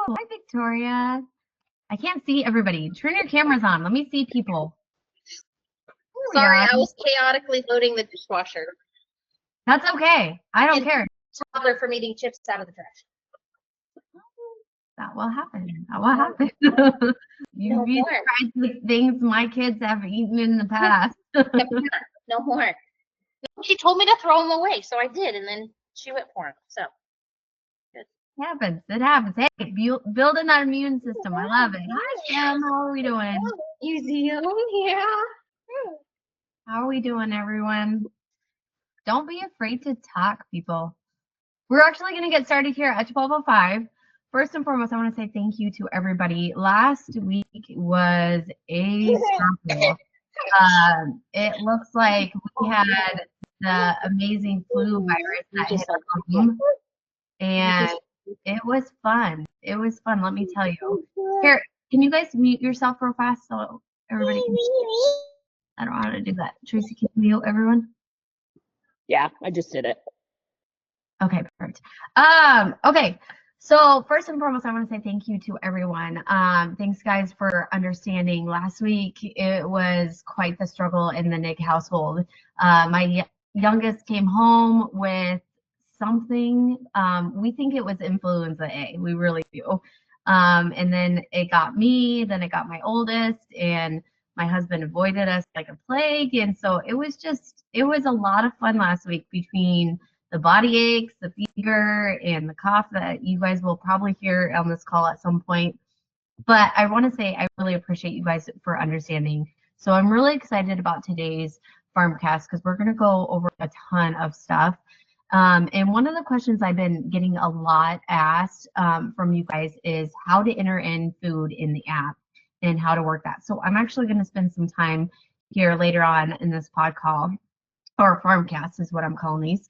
Hi, Victoria. I can't see everybody. Turn your cameras on. Let me see people. Sorry, I was chaotically loading the dishwasher. That's okay. I don't care. Toddler from eating chips out of the trash. That will happen. That will happen. You'd be surprised with things my kids have eaten in the past. No more. She told me to throw them away, so I did, and then she went for them. So it happens. It happens. Hey, building that immune system. I love it. Hi, Sam. How are we doing? New Zealand, yeah. How are we doing, everyone? Don't be afraid to talk, people. We're actually going to get started here at 12:05. First and foremost, I want to say thank you to everybody. Last week was a struggle. It looks like we had the amazing flu virus that hit home, and it was fun. It was fun, let me tell you. Here, can you guys mute yourself real fast so everybody can see? I don't know how to do that. Tracy, can you mute everyone? Yeah, I just did it. Okay, perfect. Okay. So first and foremost, I want to say thank you to everyone. Thanks, guys, for understanding. Last week, it was quite the struggle in the Nick household. My youngest came home with something. We think it was influenza A. We really do. And then it got me. Then it got my oldest, and my husband avoided us like a plague. And so it was a lot of fun last week between the body aches, the fever, and the cough that you guys will probably hear on this call at some point. But I want to say I really appreciate you guys for understanding. So I'm really excited about today's Farmcast because we're going to go over a ton of stuff. And one of the questions I've been getting a lot asked from you guys is how to enter in food in the app and how to work that. So I'm actually going to spend some time here later on in this pod call, or Farmcast is what I'm calling these,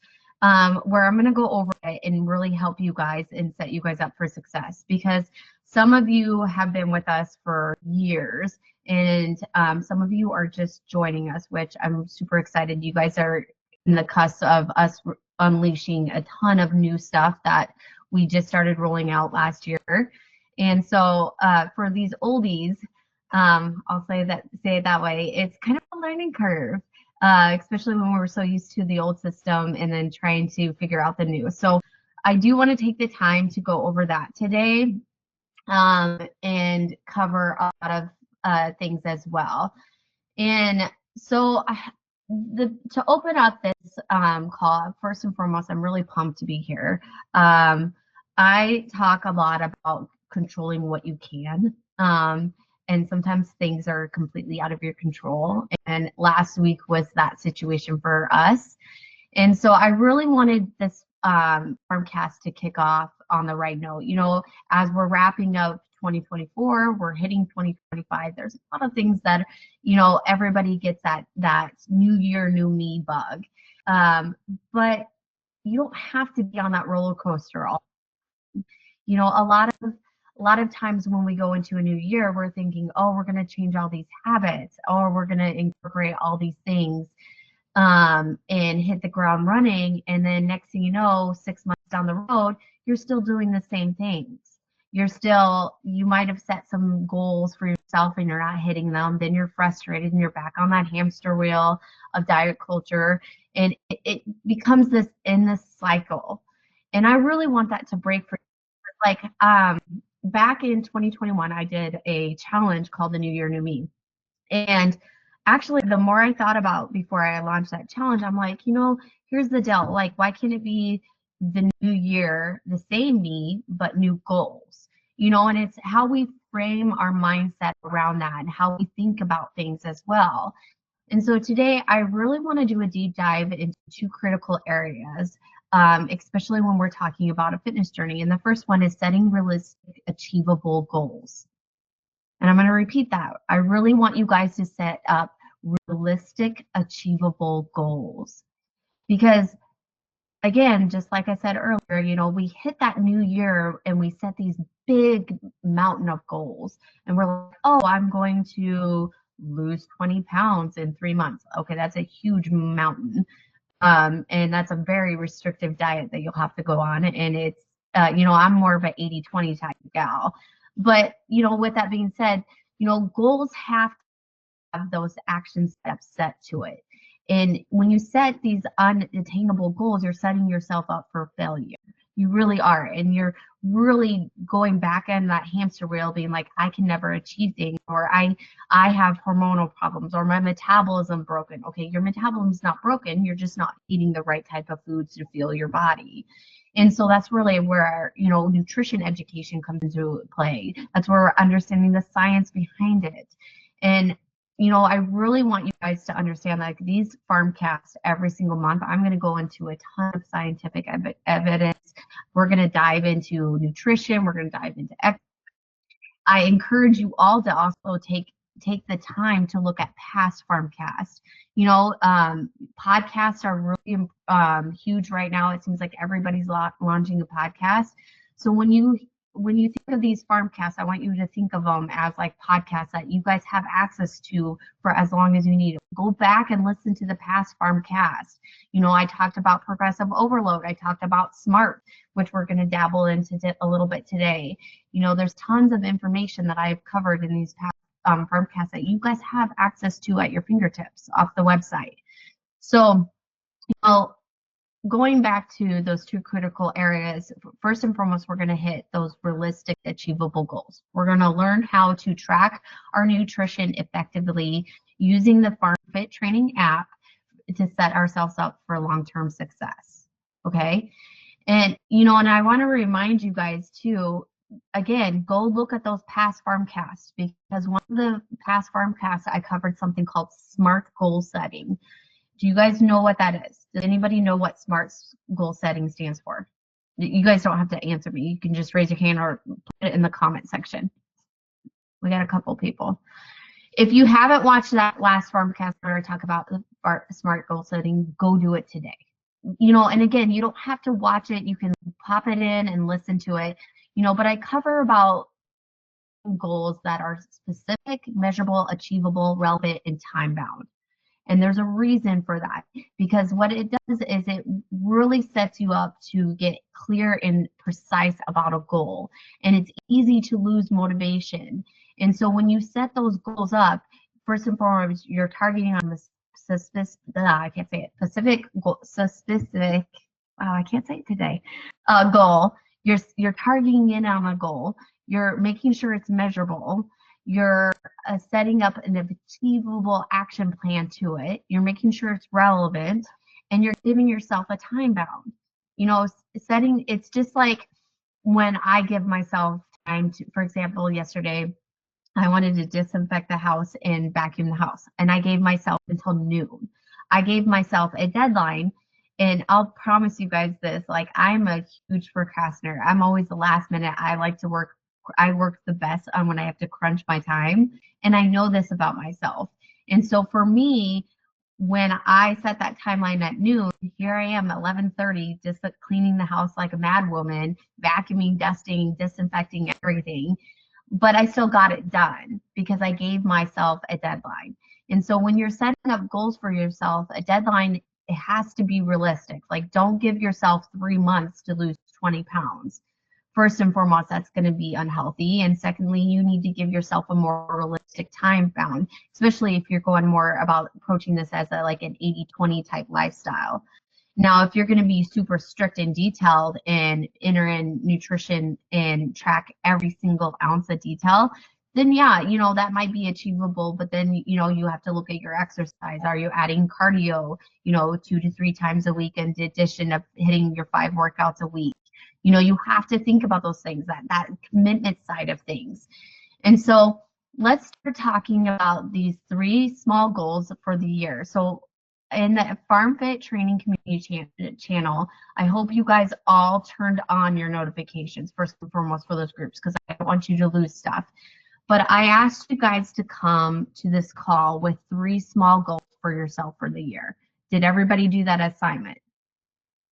where I'm going to go over it and really help you guys and set you guys up for success, because some of you have been with us for years and some of you are just joining us, which I'm super excited. You guys are in the cusp of us unleashing a ton of new stuff that we just started rolling out last year. And so for these oldies, I'll say it that way, it's kind of a learning curve. Especially when we're so used to the old system and then trying to figure out the new. So I do want to take the time to go over that today and cover a lot of things as well. And so to open up this call, first and foremost, I'm really pumped to be here. I talk a lot about controlling what you can. And sometimes things are completely out of your control. And last week was that situation for us. And so I really wanted this Farmcast to kick off on the right note. You know, as we're wrapping up 2024, we're hitting 2025. There's a lot of things that, you know, everybody gets that new year, new me bug. But you don't have to be on that roller coaster all. You know, a lot of times when we go into a new year, we're thinking, oh, we're going to change all these habits, or we're going to incorporate all these things and hit the ground running. And then next thing you know, 6 months down the road, you're still doing the same things. You might have set some goals for yourself and you're not hitting them. Then you're frustrated and you're back on that hamster wheel of diet culture. And it becomes this endless cycle. And I really want that to break for you. Like back in 2021, I did a challenge called the New Year, New Me. And actually, the more I thought about before I launched that challenge, I'm like, you know, here's the deal. Like, why can't it be the new year, the same me, but new goals? You know, and it's how we frame our mindset around that and how we think about things as well. And so today, I really want to do a deep dive into two critical areas, especially when we're talking about a fitness journey. And the first one is setting realistic, achievable goals. And I'm going to repeat that. I really want you guys to set up realistic, achievable goals. Because, again, just like I said earlier, you know, we hit that new year and we set these big mountain of goals. And we're like, oh, I'm going to lose 20 pounds in 3 months. Okay, that's a huge mountain. And that's a very restrictive diet that you'll have to go on. And it's You know, I'm more of an 80-20 type gal. But, you know, with that being said, you know, goals have to have those action steps set to it. And when you set these unattainable goals, you're setting yourself up for failure. You really are. And you're really going back in that hamster wheel being like, I can never achieve things, or I have hormonal problems, or my metabolism broken. Okay, your metabolism's not broken. You're just not eating the right type of foods to fuel your body. And so that's really where, you know, nutrition education comes into play. That's where we're understanding the science behind it. And you know, I really want you guys to understand, like, these farmcasts every single month, I'm going to go into a ton of scientific evidence. We're going to dive into nutrition. We're going to dive into exercise. I encourage you all to also take the time to look at past farmcasts. You know, podcasts are really huge right now. It seems like everybody's launching a podcast. So when you think of these farmcasts, I want you to think of them as like podcasts that you guys have access to for as long as you need. Go back and listen to the past farmcast. You know, I talked about progressive overload. I talked about SMART, which we're going to dabble into a little bit today. You know, there's tons of information that I've covered in these past farmcasts that you guys have access to at your fingertips off the website. So, you know, going back to those two critical areas, first and foremost, we're going to hit those realistic, achievable goals. We're going to learn how to track our nutrition effectively using the FarmFit training app to set ourselves up for long-term success. Okay. And, you know, and I want to remind you guys too, again, go look at those past farmcasts, because one of the past farmcasts I covered something called SMART goal setting. Do you guys know what that is? Does anybody know what SMART goal setting stands for? You guys don't have to answer me. You can just raise your hand or put it in the comment section. We got a couple people. If you haven't watched that last farmcast where I talk about the SMART goal setting, go do it today. You know, and again, you don't have to watch it. You can pop it in and listen to it, you know, but I cover about goals that are specific, measurable, achievable, relevant, and time bound. And there's a reason for that, because what it does is it really sets you up to get clear and precise about a goal. And it's easy to lose motivation. And so when you set those goals up, first and foremost, you're targeting on the specific, I can't say it, specific goal. You're targeting in on a goal. You're making sure it's measurable. You're setting up an achievable action plan to it. You're making sure it's relevant, and you're giving yourself a time bound. You know, it's just like when I give myself time to, for example, yesterday, I wanted to disinfect the house and vacuum the house, and I gave myself until noon. I gave myself a deadline, and I'll promise you guys this, like, I'm a huge procrastinator. I'm always the last minute. I work the best on when I have to crunch my time, and I know this about myself. And so for me, when I set that timeline at noon, here I am at 11:30, just cleaning the house like a mad woman, vacuuming, dusting, disinfecting, everything. But I still got it done because I gave myself a deadline. And so when you're setting up goals for yourself, a deadline, it has to be realistic. Like, don't give yourself 3 months to lose 20 pounds. First and foremost, that's going to be unhealthy. And secondly, you need to give yourself a more realistic time bound, especially if you're going more about approaching this as like an 80-20 type lifestyle. Now, if you're going to be super strict and detailed and enter in nutrition and track every single ounce of detail, then yeah, you know, that might be achievable, but then, you know, you have to look at your exercise. Are you adding cardio, you know, 2 to 3 times a week in addition of hitting your 5 workouts a week? You know, you have to think about those things, that commitment side of things. And so let's start talking about these 3 small goals for the year. So in the FarmFit training community channel, I hope you guys all turned on your notifications first and foremost for those groups, because I don't want you to lose stuff. But I asked you guys to come to this call with 3 small goals for yourself for the year. Did everybody do that assignment?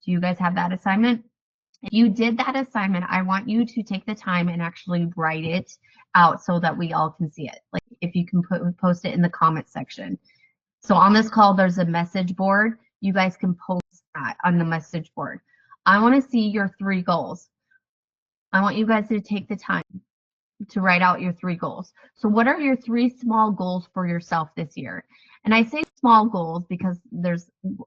Do you guys have that assignment? If you did that assignment, I want you to take the time and actually write it out so that we all can see it. Like, if you can post it in the comment section. So on this call, there's a message board. You guys can post that on the message board. I want to see your 3 goals. I want you guys to take the time to write out your 3 goals. So what are your 3 small goals for yourself this year? And I say small goals because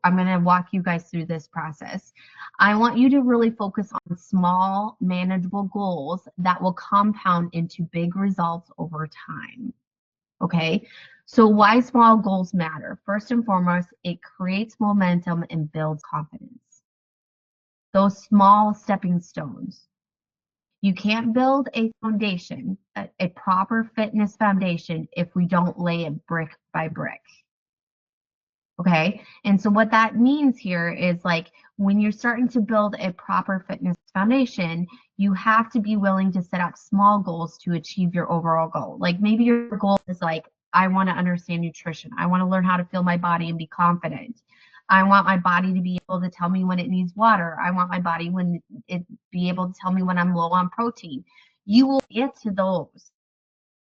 I'm going to walk you guys through this process. I want you to really focus on small, manageable goals that will compound into big results over time. Okay? So why small goals matter? First and foremost, it creates momentum and builds confidence. Those small stepping stones. You can't build a foundation, a proper fitness foundation, if we don't lay it brick by brick. Okay. And so what that means here is like when you're starting to build a proper fitness foundation, you have to be willing to set up small goals to achieve your overall goal. Like maybe your goal is like, I want to understand nutrition. I want to learn how to feel my body and be confident. I want my body to be able to tell me when it needs water. I want my body when it be able to tell me when I'm low on protein. You will get to those.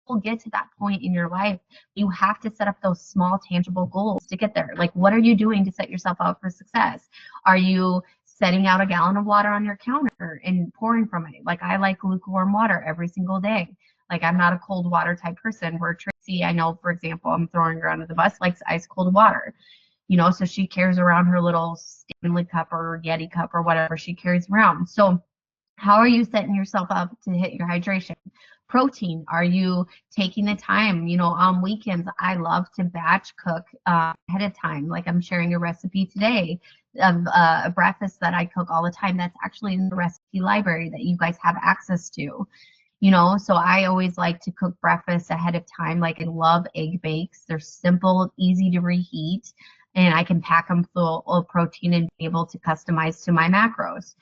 Will get to that point in your life. You have to set up those small tangible goals to get there. Like what are you doing to set yourself up for success? Are you setting out a gallon of water on your counter and pouring from it? Like I like lukewarm water every single day. Like I'm not a cold water type person, where Tracy, I know, for example, I'm throwing her under the bus, likes ice cold water. So she carries around her little Stanley cup or Yeti cup or whatever she carries around. So how are you setting yourself up to hit your hydration? Protein, are you taking the time? On weekends, I love to batch cook ahead of time. Like I'm sharing a recipe today of a breakfast that I cook all the time. That's actually in the recipe library that you guys have access to. So I always like to cook breakfast ahead of time. Like I love egg bakes. They're simple, easy to reheat, and I can pack them full of protein and be able to customize to my macros.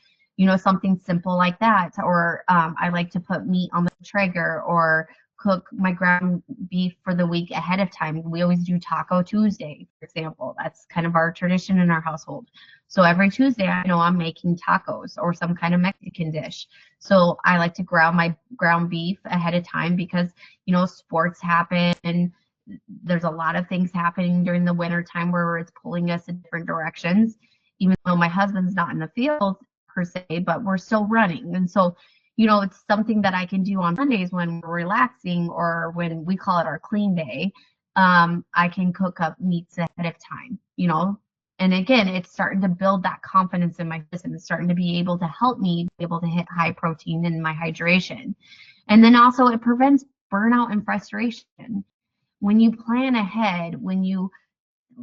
Something simple like that. Or I like to put meat on the Traeger or cook my ground beef for the week ahead of time. We always do Taco Tuesday, for example. That's kind of our tradition in our household. So every Tuesday, I know I'm making tacos or some kind of Mexican dish. So I like to ground my ground beef ahead of time because, sports happen and there's a lot of things happening during the winter time where it's pulling us in different directions. Even though my husband's not in the field per se, but we're still running. And so, it's something that I can do on Sundays when we're relaxing or when we call it our clean day. I can cook up meats ahead of time, And again, it's starting to build that confidence in my system. It's starting to be able to help me be able to hit high protein in my hydration. And then also it prevents burnout and frustration. When you plan ahead, when you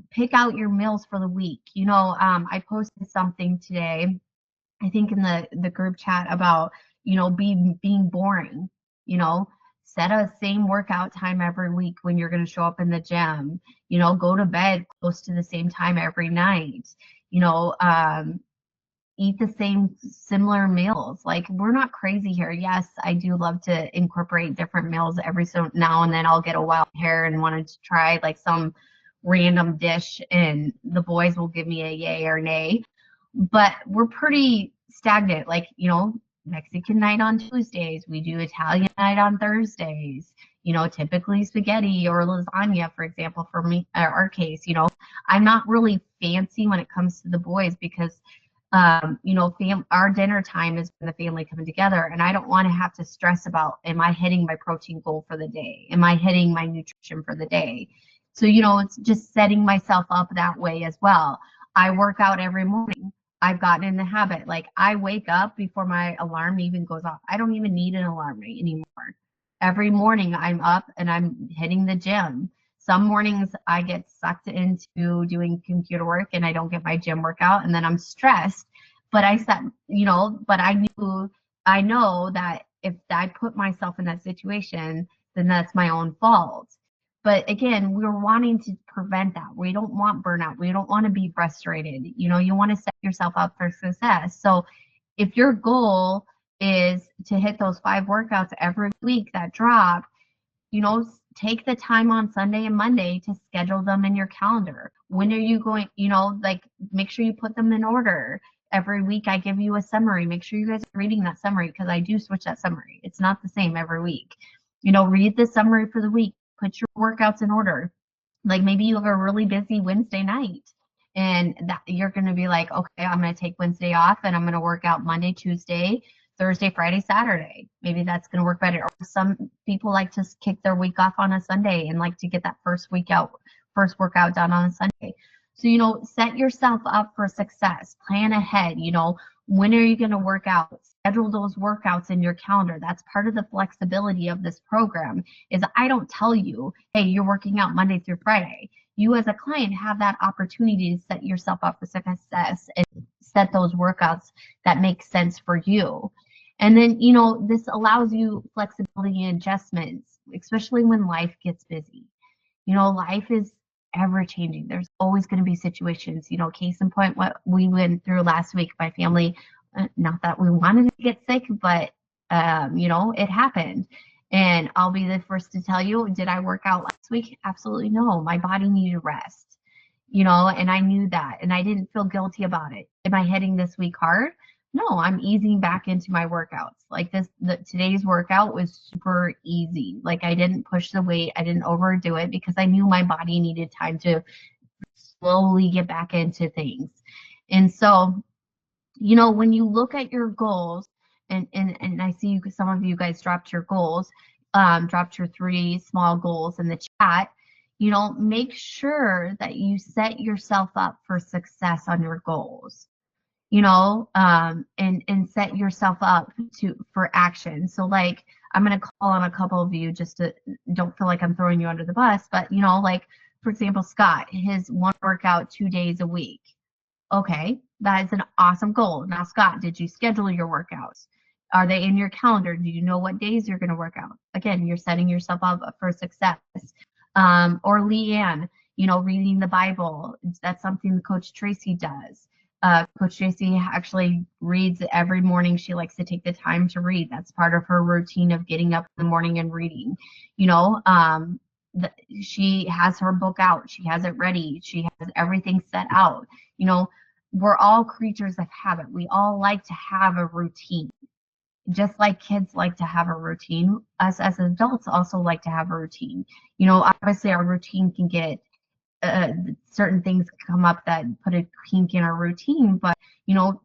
pick out your meals for the week, I posted something today, I think in the group chat about, being boring, set a same workout time every week when you're going to show up in the gym, go to bed close to the same time every night, eat the same similar meals. Like we're not crazy here. Yes, I do love to incorporate different meals every so now and then. I'll get a wild hair and wanted to try like some random dish and the boys will give me a yay or nay. But we're pretty stagnant. Like, Mexican night on Tuesdays, we do Italian night on Thursdays, typically spaghetti or lasagna, for example, for me, our case, I'm not really fancy when it comes to the boys because our dinner time is when the family coming together, and I don't want to have to stress about, am I hitting my protein goal for the day? Am I hitting my nutrition for the day? So, it's just setting myself up that way as well. I work out every morning. I've gotten in the habit. Like I wake up before my alarm even goes off. I don't even need an alarm anymore. Every morning I'm up and I'm hitting the gym. Some mornings I get sucked into doing computer work and I don't get my gym workout and then I'm stressed. But I know that if I put myself in that situation, then that's my own fault. But again, we're wanting to prevent that. We don't want burnout. We don't want to be frustrated. You want to set yourself up for success. So if your goal is to hit those 5 workouts every week that drop, take the time on Sunday and Monday to schedule them in your calendar. When are you going, make sure you put them in order. Every week I give you a summary. Make sure you guys are reading that summary because I do switch that summary. It's not the same every week. Read the summary for the week. Put your workouts in order. Like maybe you have a really busy Wednesday night and that you're going to be like, okay, I'm going to take Wednesday off and I'm going to work out Monday, Tuesday, Thursday, Friday, Saturday. Maybe that's going to work better. Or some people like to kick their week off on a Sunday and like to get that first workout done on a Sunday. So, you know, set yourself up for success. Plan ahead. You know, when are you going to work out? Schedule those workouts in your calendar. That's part of the flexibility of this program is I don't tell you, hey, you're working out Monday through Friday. You as a client have that opportunity to set yourself up for success and set those workouts that make sense for you. And then, you know, this allows you flexibility and adjustments, especially when life gets busy. You know, life is ever changing. There's always going to be situations, you know, case in point, what we went through last week, my family, not that we wanted to get sick, but, you know, it happened. And I'll be the first to tell you, did I work out last week? Absolutely no. My body needed rest, you know, and I knew that. And I didn't feel guilty about it. Am I hitting this week hard? No, I'm easing back into my workouts. Like today's workout was super easy. Like I didn't push the weight. I didn't overdo it because I knew my body needed time to slowly get back into things. And so, you know, when you look at your goals, and I see some of you guys dropped your goals, dropped your 3 small goals in the chat, you know, make sure that you set yourself up for success on your goals. You know, and set yourself up for action. So like, I'm going to call on a couple of you just to don't feel like I'm throwing you under the bus, but you know, like for example, Scott, his 1 workout 2 days a week. Okay, that is an awesome goal. Now, Scott, did you schedule your workouts? Are they in your calendar? Do you know what days you're going to work out? Again, you're setting yourself up for success. Or Leanne, you know, reading the Bible. That's something Coach Tracy does. Coach Tracy actually reads every morning. She likes to take the time to read. That's part of her routine of getting up in the morning and reading. You know, she has her book out. She has it ready. She has everything set out. You know, we're all creatures of habit. We all like to have a routine. Just like kids like to have a routine, us as adults also like to have a routine. You know, obviously our routine can get certain things come up that put a kink in our routine, but you know,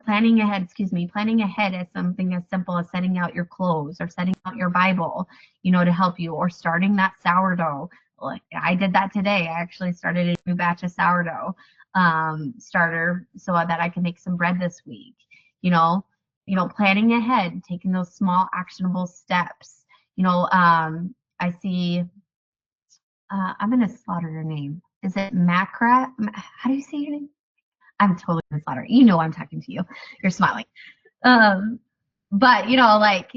planning ahead is something as simple as setting out your clothes or setting out your Bible, you know, to help you, or starting that sourdough. Like I did that today. I actually started a new batch of sourdough starter so that I can make some bread this week. You know, planning ahead, taking those small actionable steps. You know, I see. I'm going to slaughter your name. Is it Macra? How do you say your name? I'm totally going to slaughter. You know I'm talking to you. You're smiling. But, you know, like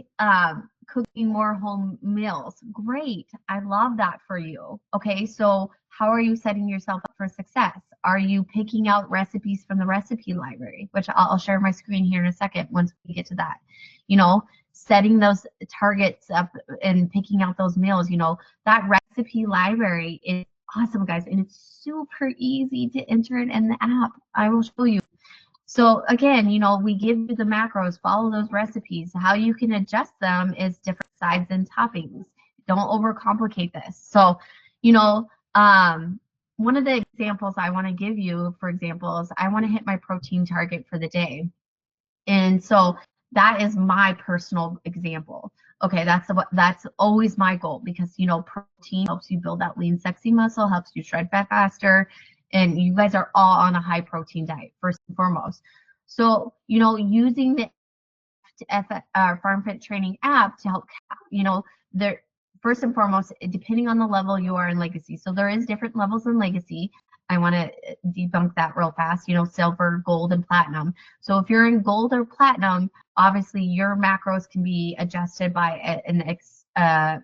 cooking more home meals. Great. I love that for you. Okay, so how are you setting yourself up for success? Are you picking out recipes from the recipe library, which I'll share my screen here in a second once we get to that. You know, setting those targets up and picking out those meals, you know, that recipe library is awesome, guys, and it's super easy to enter it in the app. I will show you. So again, you know, we give you the macros, follow those recipes. How you can adjust them is different sides and toppings. Don't overcomplicate this. So, you know, one of the examples I want to give you, for example, is I want to hit my protein target for the day. And so that is my personal example. Okay, that's always my goal, because you know, protein helps you build that lean, sexy muscle, helps you shred fat faster, and you guys are all on a high protein diet first and foremost. So you know, using the Farm Fit Training app to help, you know, there first and foremost, depending on the level you are in Legacy. So there is different levels in Legacy. I want to debunk that real fast, you know, silver, gold, and platinum. So if you're in gold or platinum, obviously your macros can be adjusted by an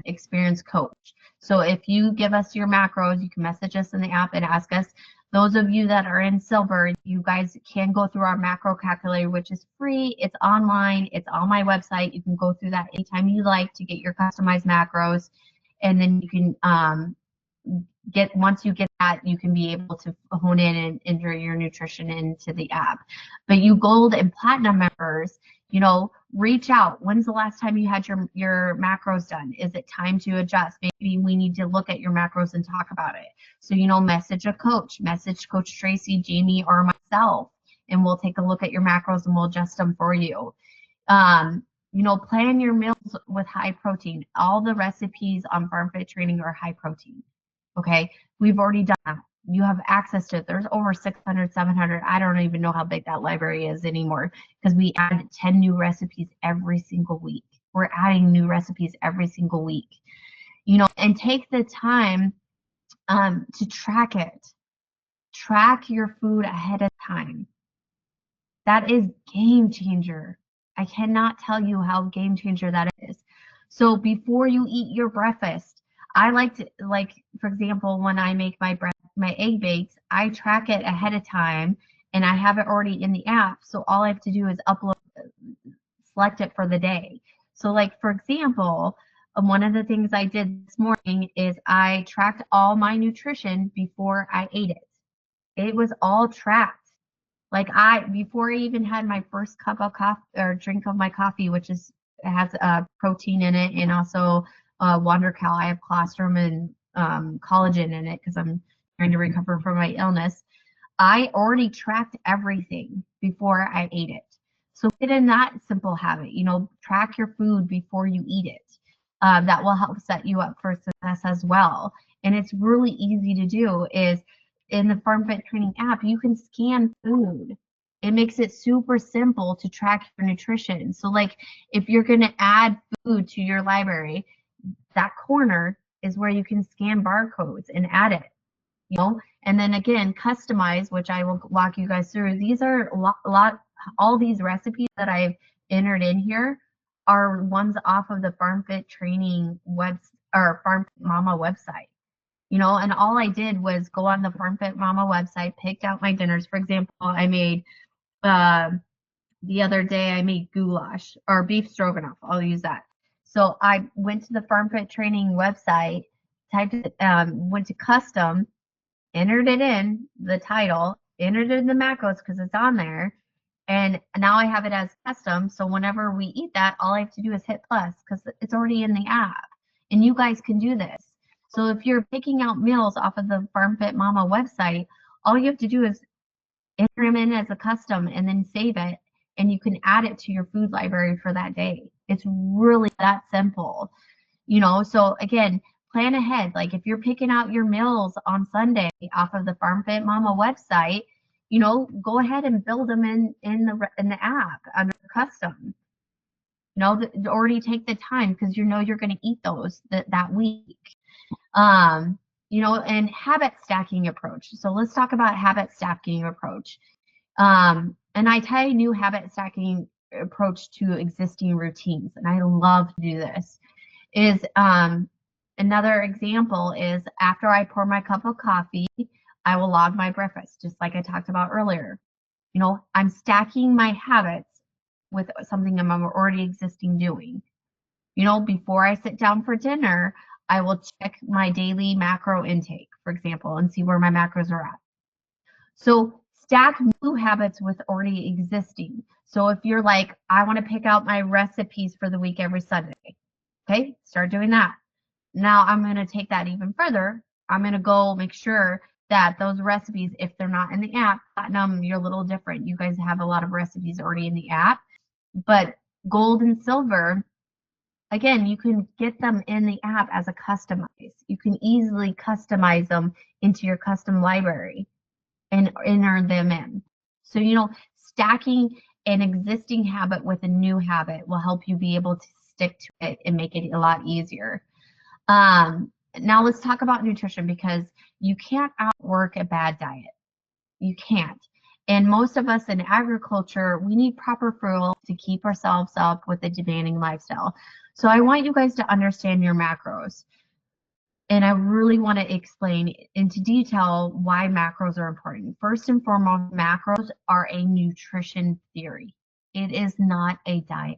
experienced coach. So if you give us your macros, you can message us in the app and ask us. Those of you that are in silver, you guys can go through our macro calculator, which is free. It's online. It's on my website. You can go through that anytime you like to get your customized macros. And then you can once you get that, you can be able to hone in and enter your nutrition into the app. But you gold and platinum members, you know, reach out. When's the last time you had your macros done? Is it time to adjust? Maybe we need to look at your macros and talk about it. So, you know, message a coach, message Coach Tracy, Jamie, or myself, and we'll take a look at your macros and we'll adjust them for you. You know, plan your meals with high protein. All the recipes on Farm Fit Training are high protein. Okay, we've already done that. You have access to it. There's over 600, 700. I don't even know how big that library is anymore because we add 10 new recipes every single week. We're adding new recipes every single week. You know, and take the time to track it. Track your food ahead of time. That is game changer. I cannot tell you how game changer that is. So before you eat your breakfast, I like to, like, for example, when I make my egg bakes, I track it ahead of time and I have it already in the app. So all I have to do is upload, select it for the day. So like, for example, one of the things I did this morning is I tracked all my nutrition before I ate it. It was all tracked. Like before I even had my first cup of coffee or drink of my coffee, which has protein in it and also WonderCal. I have colostrum and collagen in it because I'm trying to recover from my illness. I already tracked everything before I ate it. So get in that simple habit, you know, track your food before you eat it. That will help set you up for success as well. And it's really easy to do is in the Farm Fit Training app, you can scan food. It makes it super simple to track your nutrition. So like if you're going to add food to your library, that corner is where you can scan barcodes and add it, you know, and then again, customize, which I will walk you guys through. These are all these recipes that I've entered in here are ones off of the Farm Fit Training or Farm Fit Mama website. You know, and all I did was go on the Farm Fit Mama website, picked out my dinners. For example, I made the other day I made goulash or beef stroganoff. I'll use that. So I went to the Farm Fit Training website, typed it, went to custom, entered it in the title, entered it in the macros because it's on there, and now I have it as custom. So whenever we eat that, all I have to do is hit plus because it's already in the app, and you guys can do this. So if you're picking out meals off of the Farm Fit Mama website, all you have to do is enter them in as a custom and then save it, and you can add it to your food library for that day. It's really that simple, you know. So again, plan ahead. Like if you're picking out your meals on Sunday off of the Farm Fit Mama website, you know, go ahead and build them in the app under custom. You know, already take the time because you know you're going to eat those that week. You know, and habit stacking approach. So let's talk about habit stacking approach. And I tie a new habit stacking approach to existing routines, and I love to do this. Is another example is after I pour my cup of coffee, I will log my breakfast, just like I talked about earlier. You know, I'm stacking my habits with something I'm already existing doing. You know, before I sit down for dinner, I will check my daily macro intake, for example, and see where my macros are at. So stack new habits with already existing. So if you're like, I want to pick out my recipes for the week every Sunday, okay, start doing that. Now I'm going to take that even further. I'm going to go make sure that those recipes, if they're not in the app, platinum, you're a little different. You guys have a lot of recipes already in the app, but gold and silver, again, you can get them in the app as a customize. You can easily customize them into your custom library and enter them in. So, you know, stacking an existing habit with a new habit will help you be able to stick to it and make it a lot easier. Now let's talk about nutrition because you can't outwork a bad diet. You can't. And most of us in agriculture, we need proper fuel to keep ourselves up with a demanding lifestyle. So I want you guys to understand your macros. And I really want to explain into detail why macros are important. First and foremost, macros are a nutrition theory. It is not a diet.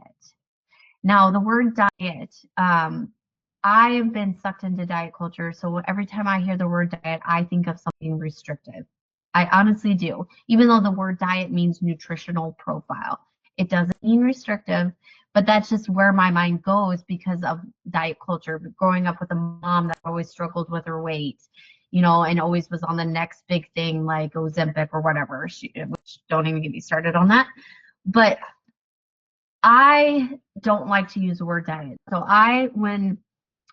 Now, the word diet, I have been sucked into diet culture. So every time I hear the word diet, I think of something restrictive. I honestly do, even though the word diet means nutritional profile. It doesn't mean restrictive, but that's just where my mind goes because of diet culture. Growing up with a mom that always struggled with her weight, you know, and always was on the next big thing like Ozempic or whatever. Which don't even get me started on that. But I don't like to use the word diet. So when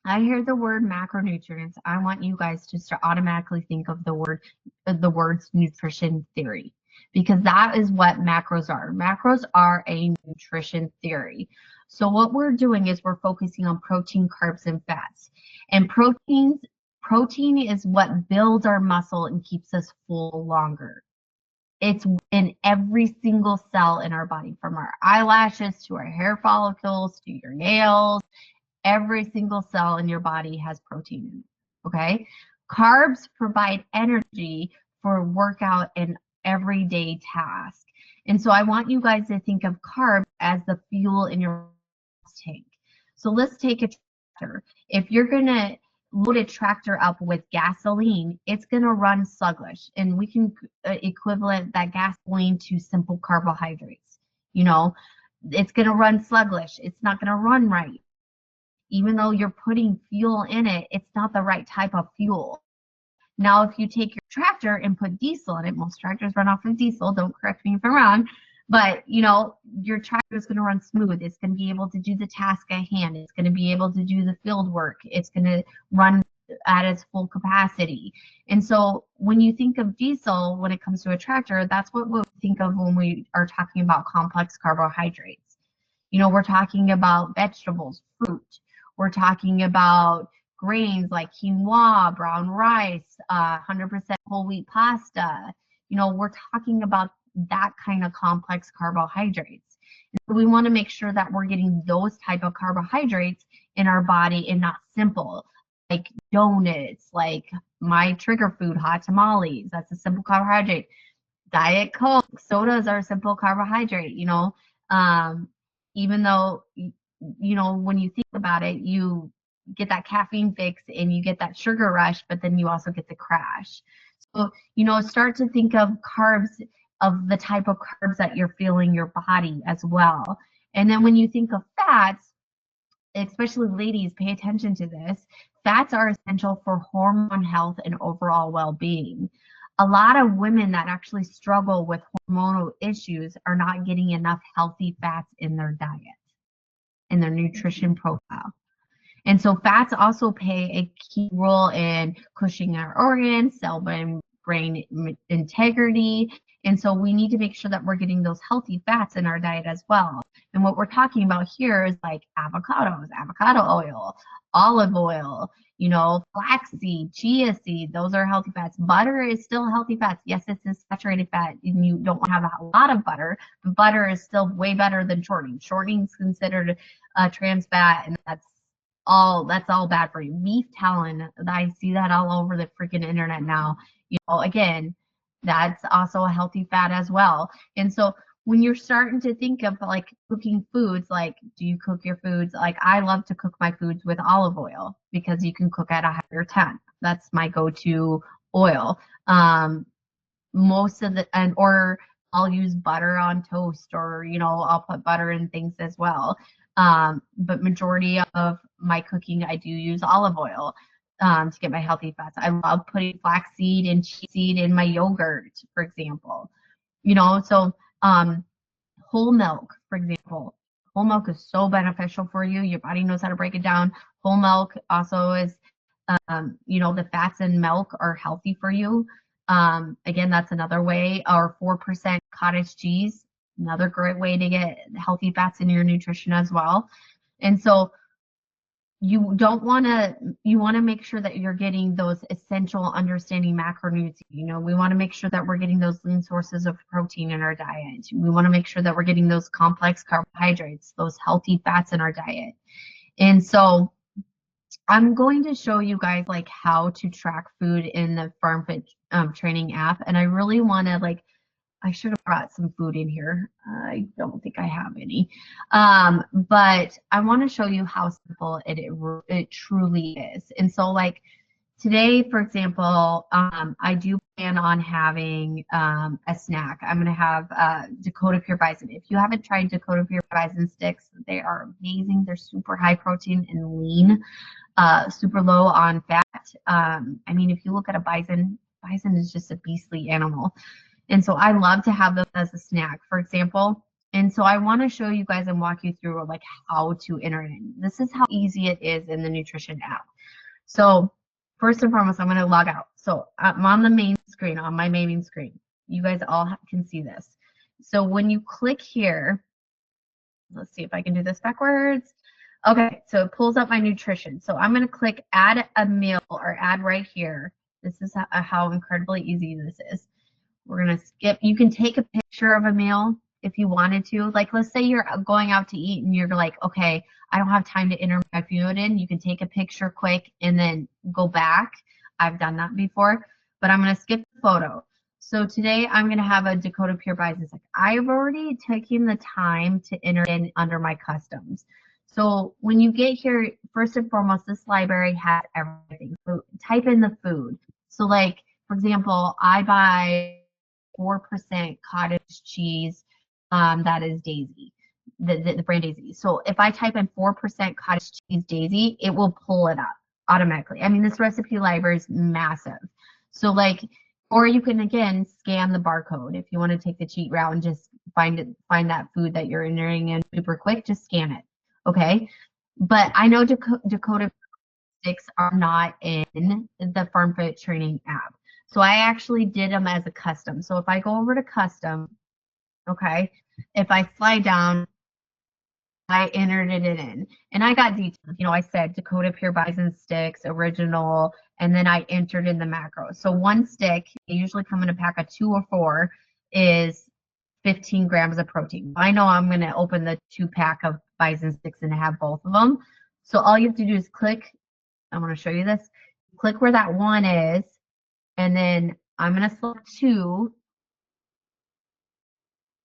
I hear the word macronutrients, I want you guys just to automatically think of the words nutrition theory, because that is what macros are. Macros are a nutrition theory. So what we're doing is we're focusing on protein, carbs, and fats. And protein is what builds our muscle and keeps us full longer. It's in every single cell in our body, from our eyelashes to our hair follicles to your nails. Every single cell in your body has protein in it, okay? Carbs provide energy for workout and everyday task. And so I want you guys to think of carbs as the fuel in your tank. So let's take a tractor. If you're going to load a tractor up with gasoline, it's going to run sluggish. And we can equivalent that gasoline to simple carbohydrates. You know, it's going to run sluggish. It's not going to run right. Even though you're putting fuel in it, it's not the right type of fuel. Now, if you take your tractor and put diesel in it, most tractors run off of diesel, don't correct me if I'm wrong, but you know, your tractor is going to run smooth. It's going to be able to do the task at hand. It's going to be able to do the field work. It's going to run at its full capacity. And so when you think of diesel, when it comes to a tractor, that's what we think of when we are talking about complex carbohydrates. You know, we're talking about vegetables, fruit. We're talking about grains like quinoa, brown rice, 100% whole wheat pasta. You know, we're talking about that kind of complex carbohydrates. And so we want to make sure that we're getting those type of carbohydrates in our body and not simple, like donuts, like my trigger food, hot tamales. That's a simple carbohydrate. Diet Coke, sodas are a simple carbohydrate, you know. Even though, you know, when you think about it, you get that caffeine fix and you get that sugar rush, but then you also get the crash. So, you know, start to think of carbs, of the type of carbs that you're feeling your body as well. And then when you think of fats, especially ladies, pay attention to this. Fats are essential for hormone health and overall well-being. A lot of women that actually struggle with hormonal issues are not getting enough healthy fats in their diet, in their nutrition profile. And so fats also play a key role in cushioning our organs, cell and brain integrity. And so we need to make sure that we're getting those healthy fats in our diet as well. And what we're talking about here is like avocados, avocado oil, olive oil, you know, flaxseed, chia seed, those are healthy fats. Butter is still healthy fats. Yes, it's a saturated fat and you don't have a lot of butter, but butter is still way better than shortening. Shortening is considered a trans fat, and that's all bad for you. Beef talon, I see that all over the freaking internet now. You know, again, that's also a healthy fat as well. And so when you're starting to think of like cooking foods, like do you cook your foods? Like I love to cook my foods with olive oil because you can cook at a higher temp. That's my go-to oil. Most of the, or I'll use butter on toast, or you know, I'll put butter in things as well. But majority of my cooking, I do use olive oil to get my healthy fats. I love putting flaxseed and chia seed in my yogurt, for example. You know, so whole milk, for example. Whole milk is so beneficial for you. Your body knows how to break it down. Whole milk also is, you know, the fats in milk are healthy for you. Again, that's another way. Or 4% cottage cheese, another great way to get healthy fats in your nutrition as well. And so you want to make sure that you're getting those essential understanding macronutrients. You know, we want to make sure that we're getting those lean sources of protein in our diet. We want to make sure that we're getting those complex carbohydrates, those healthy fats in our diet. And so I'm going to show you guys like how to track food in the FarmFit training app. And I really want to like, I should have brought some food in here. I don't think I have any. But I want to show you how simple it truly is. And so like today, for example, I do plan on having a snack. I'm going to have Dakota Pure Bison. If you haven't tried Dakota Pure Bison sticks, they are amazing. They're super high protein and lean, super low on fat. I mean, if you look at a bison is just a beastly animal. And so I love to have those as a snack, for example. And so I want to show you guys and walk you through like how to enter it in. This is how easy it is in the nutrition app. So first and foremost, I'm going to log out. So I'm on the main screen, on my main screen. You guys all can see this. So when you click here, let's see if I can do this backwards. Okay, so it pulls up my nutrition. So I'm going to click add a meal or add right here. This is how incredibly easy this is. We're going to skip. You can take a picture of a meal if you wanted to. Like, let's say you're going out to eat and you're like, okay, I don't have time to enter my food in. You can take a picture quick and then go back. I've done that before, but I'm going to skip the photo. So today I'm going to have a Dakota Pure Bison stick. I've already taken the time to enter in under my customs. So when you get here, first and foremost, this library has everything. So type in the food. So like, for example, I buy 4% cottage cheese that is Daisy, the brand Daisy. So if I type in 4% cottage cheese Daisy, it will pull it up automatically. I mean, this recipe library is massive. So like, or you can again scan the barcode if you want to take the cheat route and just find that food that you're entering in super quick, just scan it. Okay. But I know Dakota sticks are not in the Farm Fit Training app. So I actually did them as a custom. So if I go over to custom, okay, if I slide down, I entered it in and I got details. You know, I said Dakota Pure Bison sticks, original, and then I entered in the macros. So one stick, they usually come in a pack of 2 or 4, is 15 grams of protein. I know I'm going to open the 2-pack of bison sticks and have both of them. So all you have to do is click. I want to show you this. Click where that one is, and then I'm going to select 2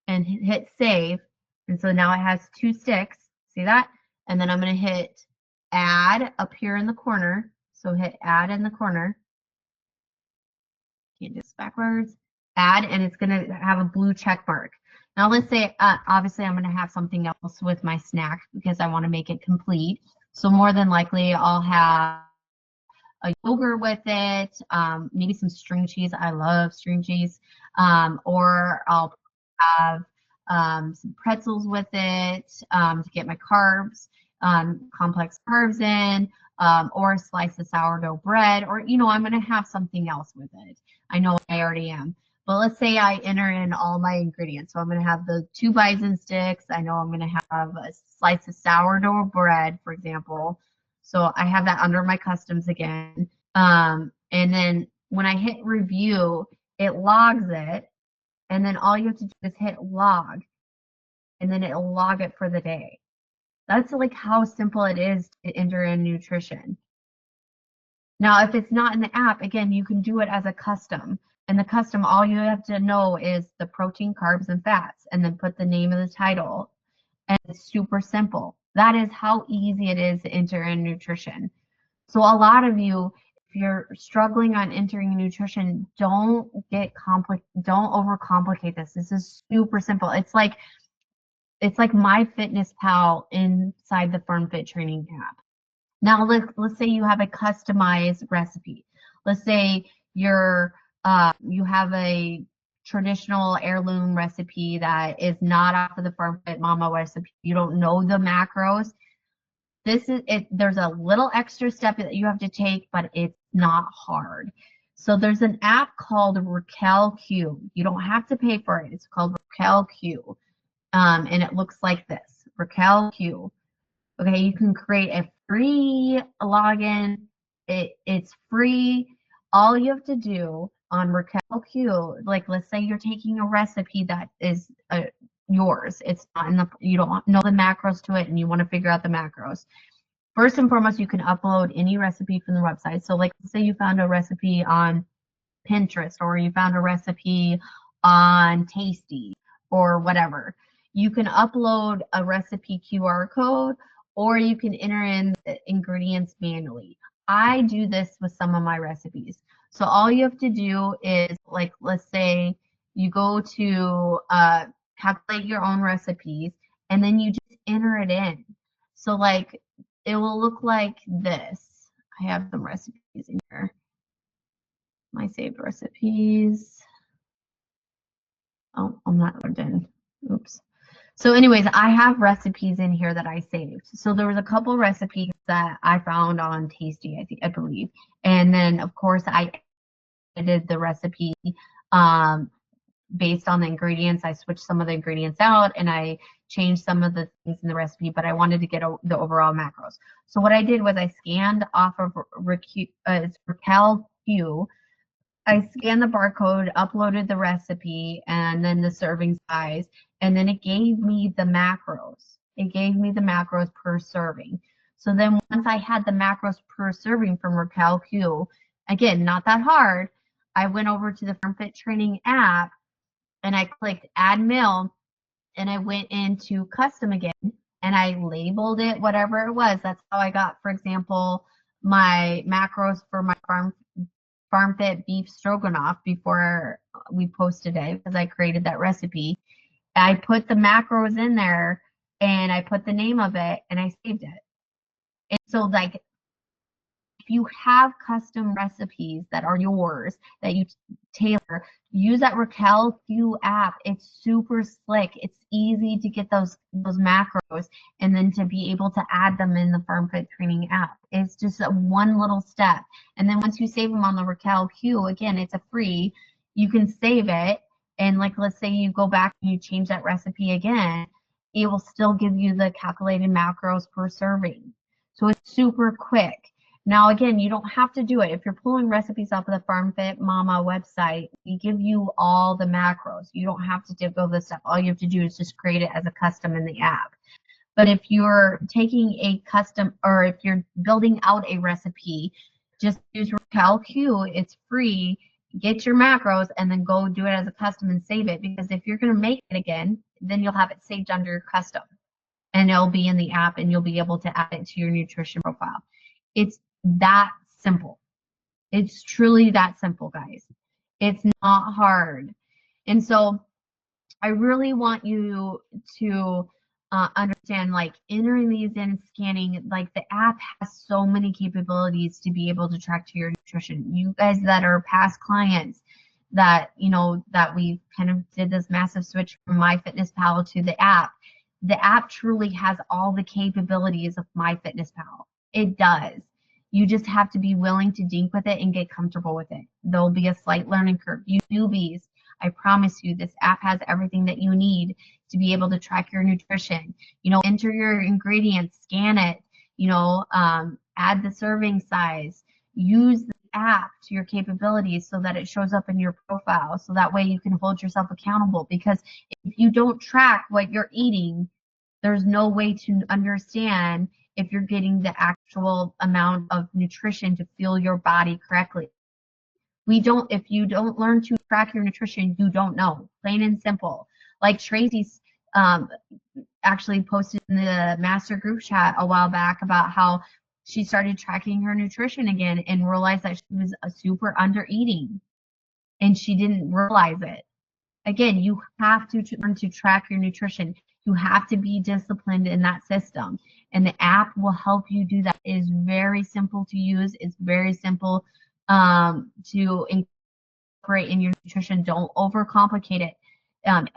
and hit save. And so now it has 2 sticks. See that? And then I'm going to hit add up here in the corner. So hit add in the corner. Can't do this backwards. Add, and it's going to have a blue check mark. Now let's say, obviously I'm going to have something else with my snack because I want to make it complete. So more than likely I'll have a yogurt with it, maybe some string cheese. I love string cheese. Or I'll have some pretzels with it to get my carbs, complex carbs in, or a slice of sourdough bread, or, you know, I'm going to have something else with it. I know I already am. But let's say I enter in all my ingredients. So I'm going to have the 2 bison sticks. I know I'm going to have a slice of sourdough bread, for example. So I have that under my customs again. And then when I hit review, it logs it. And then all you have to do is hit log. And then it'll log it for the day. That's like how simple it is to enter in nutrition. Now, if it's not in the app, again, you can do it as a custom. And the custom, all you have to know is the protein, carbs, and fats, and then put the name of the title. And it's super simple. That is how easy it is to enter in nutrition. So a lot of you, if you're struggling on entering nutrition, don't overcomplicate this. This is super simple. It's like MyFitnessPal inside the Farm Fit Training app. Now let's say you have a customized recipe. Let's say you have a traditional heirloom recipe that is not off of the Farm Fit Mama recipe. You don't know the macros. This is it. There's a little extra step that you have to take, but it's not hard. So there's an app called Raquel Q. You don't have to pay for it. It's called Raquel Q. And it looks like this, Raquel Q. Okay, you can create a free login. It's free. All you have to do on Raquel Q, like let's say you're taking a recipe that is yours. It's not in you don't know the macros to it and you want to figure out the macros. First and foremost, you can upload any recipe from the website. So like let's say you found a recipe on Pinterest or you found a recipe on Tasty or whatever. You can upload a recipe QR code or you can enter in the ingredients manually. I do this with some of my recipes. So all you have to do is, like, let's say you go to calculate your own recipes and then you just enter it in. So like it will look like this. I have some recipes in here. My saved recipes. Oh, I'm not logged in. Oops. So anyways, I have recipes in here that I saved. So there was a couple recipes that I found on Tasty, I believe. And then of course I edited the recipe based on the ingredients. I switched some of the ingredients out and I changed some of the things in the recipe, but I wanted to get the overall macros. So what I did was I scanned off of Raquel Q. I scanned the barcode, uploaded the recipe, and then the serving size, and then it gave me the macros. It gave me the macros per serving. So then once I had the macros per serving from Raquel Q, again, not that hard, I went over to the FarmFit Training app and I clicked Add Meal, and I went into Custom again, and I labeled it whatever it was. That's how I got, for example, my macros for my FarmFit beef stroganoff before we posted it, because I created that recipe. I put the macros in there and I put the name of it and I saved it. And so like if you have custom recipes that are yours that you tailor, use that Raquel Q app. It's super slick. It's easy to get those macros and then to be able to add them in the FarmFit Training app. It's just one little step. And then once you save them on the Raquel Q, again, it's a free, you can save it. And like, let's say you go back and you change that recipe again, it will still give you the calculated macros per serving. So it's super quick. Now, again, you don't have to do it. If you're pulling recipes off of the FarmFit Mama website, we give you all the macros. You don't have to go this stuff. All you have to do is just create it as a custom in the app. But if you're taking a custom, or if you're building out a recipe, just use Raquel Q. It's free. Get your macros and then go do it as a custom and save it. Because if you're going to make it again, then you'll have it saved under your custom. And it'll be in the app and you'll be able to add it to your nutrition profile. It's that simple. It's truly that simple, guys. It's not hard. And so I really want you to understand, like, entering these in, scanning, like the app has so many capabilities to be able to track to your nutrition. You guys that are past clients that, you know, that we kind of did this massive switch from MyFitnessPal to the app truly has all the capabilities of MyFitnessPal. It does. You just have to be willing to dink with it and get comfortable with it. There'll be a slight learning curve. You newbies, I promise you, this app has everything that you need to be able to track your nutrition. You know, enter your ingredients, scan it, you know, add the serving size, use the app to your capabilities so that it shows up in your profile. So that way you can hold yourself accountable, because if you don't track what you're eating, there's no way to understand if you're getting the actual amount of nutrition to fuel your body correctly. If you don't learn to track your nutrition, you don't know, plain and simple. Like Tracy's actually posted in the master group chat a while back about how she started tracking her nutrition again and realized that she was super under eating and she didn't realize it. Again, you have to learn to track your nutrition. You have to be disciplined in that system. And the app will help you do that. It is very simple to use. It's very simple to incorporate in your nutrition. Don't overcomplicate it.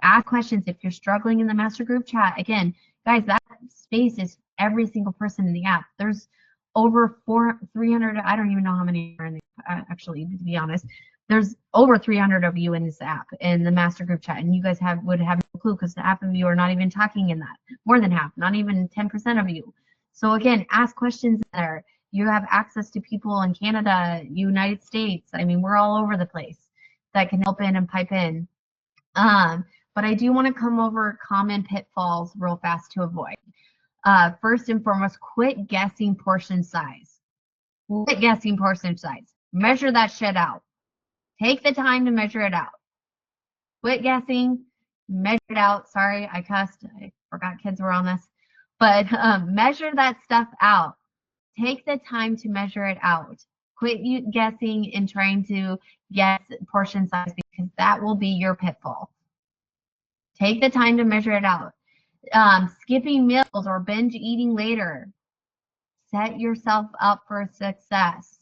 Ask questions if you're struggling in the master group chat. Again, guys, that space is every single person in the app. There's over 300, I don't even know how many are in the actually, to be honest. There's over 300 of you in this app, in the master group chat, and you guys would have no clue, because half of you are not even talking in that. More than half, not even 10% of you. So again, ask questions there. You have access to people in Canada, United States. I mean, we're all over the place that can help in and pipe in. But I do want to come over common pitfalls real fast to avoid. First and foremost, quit guessing portion size. Quit guessing portion size. Measure that shit out. Take the time to measure it out. Quit guessing, measure it out. Sorry, I cussed. I forgot kids were on this. But measure that stuff out. Take the time to measure it out. Quit guessing and trying to guess portion size, because that will be your pitfall. Take the time to measure it out. Skipping meals or binge eating later. Set yourself up for success.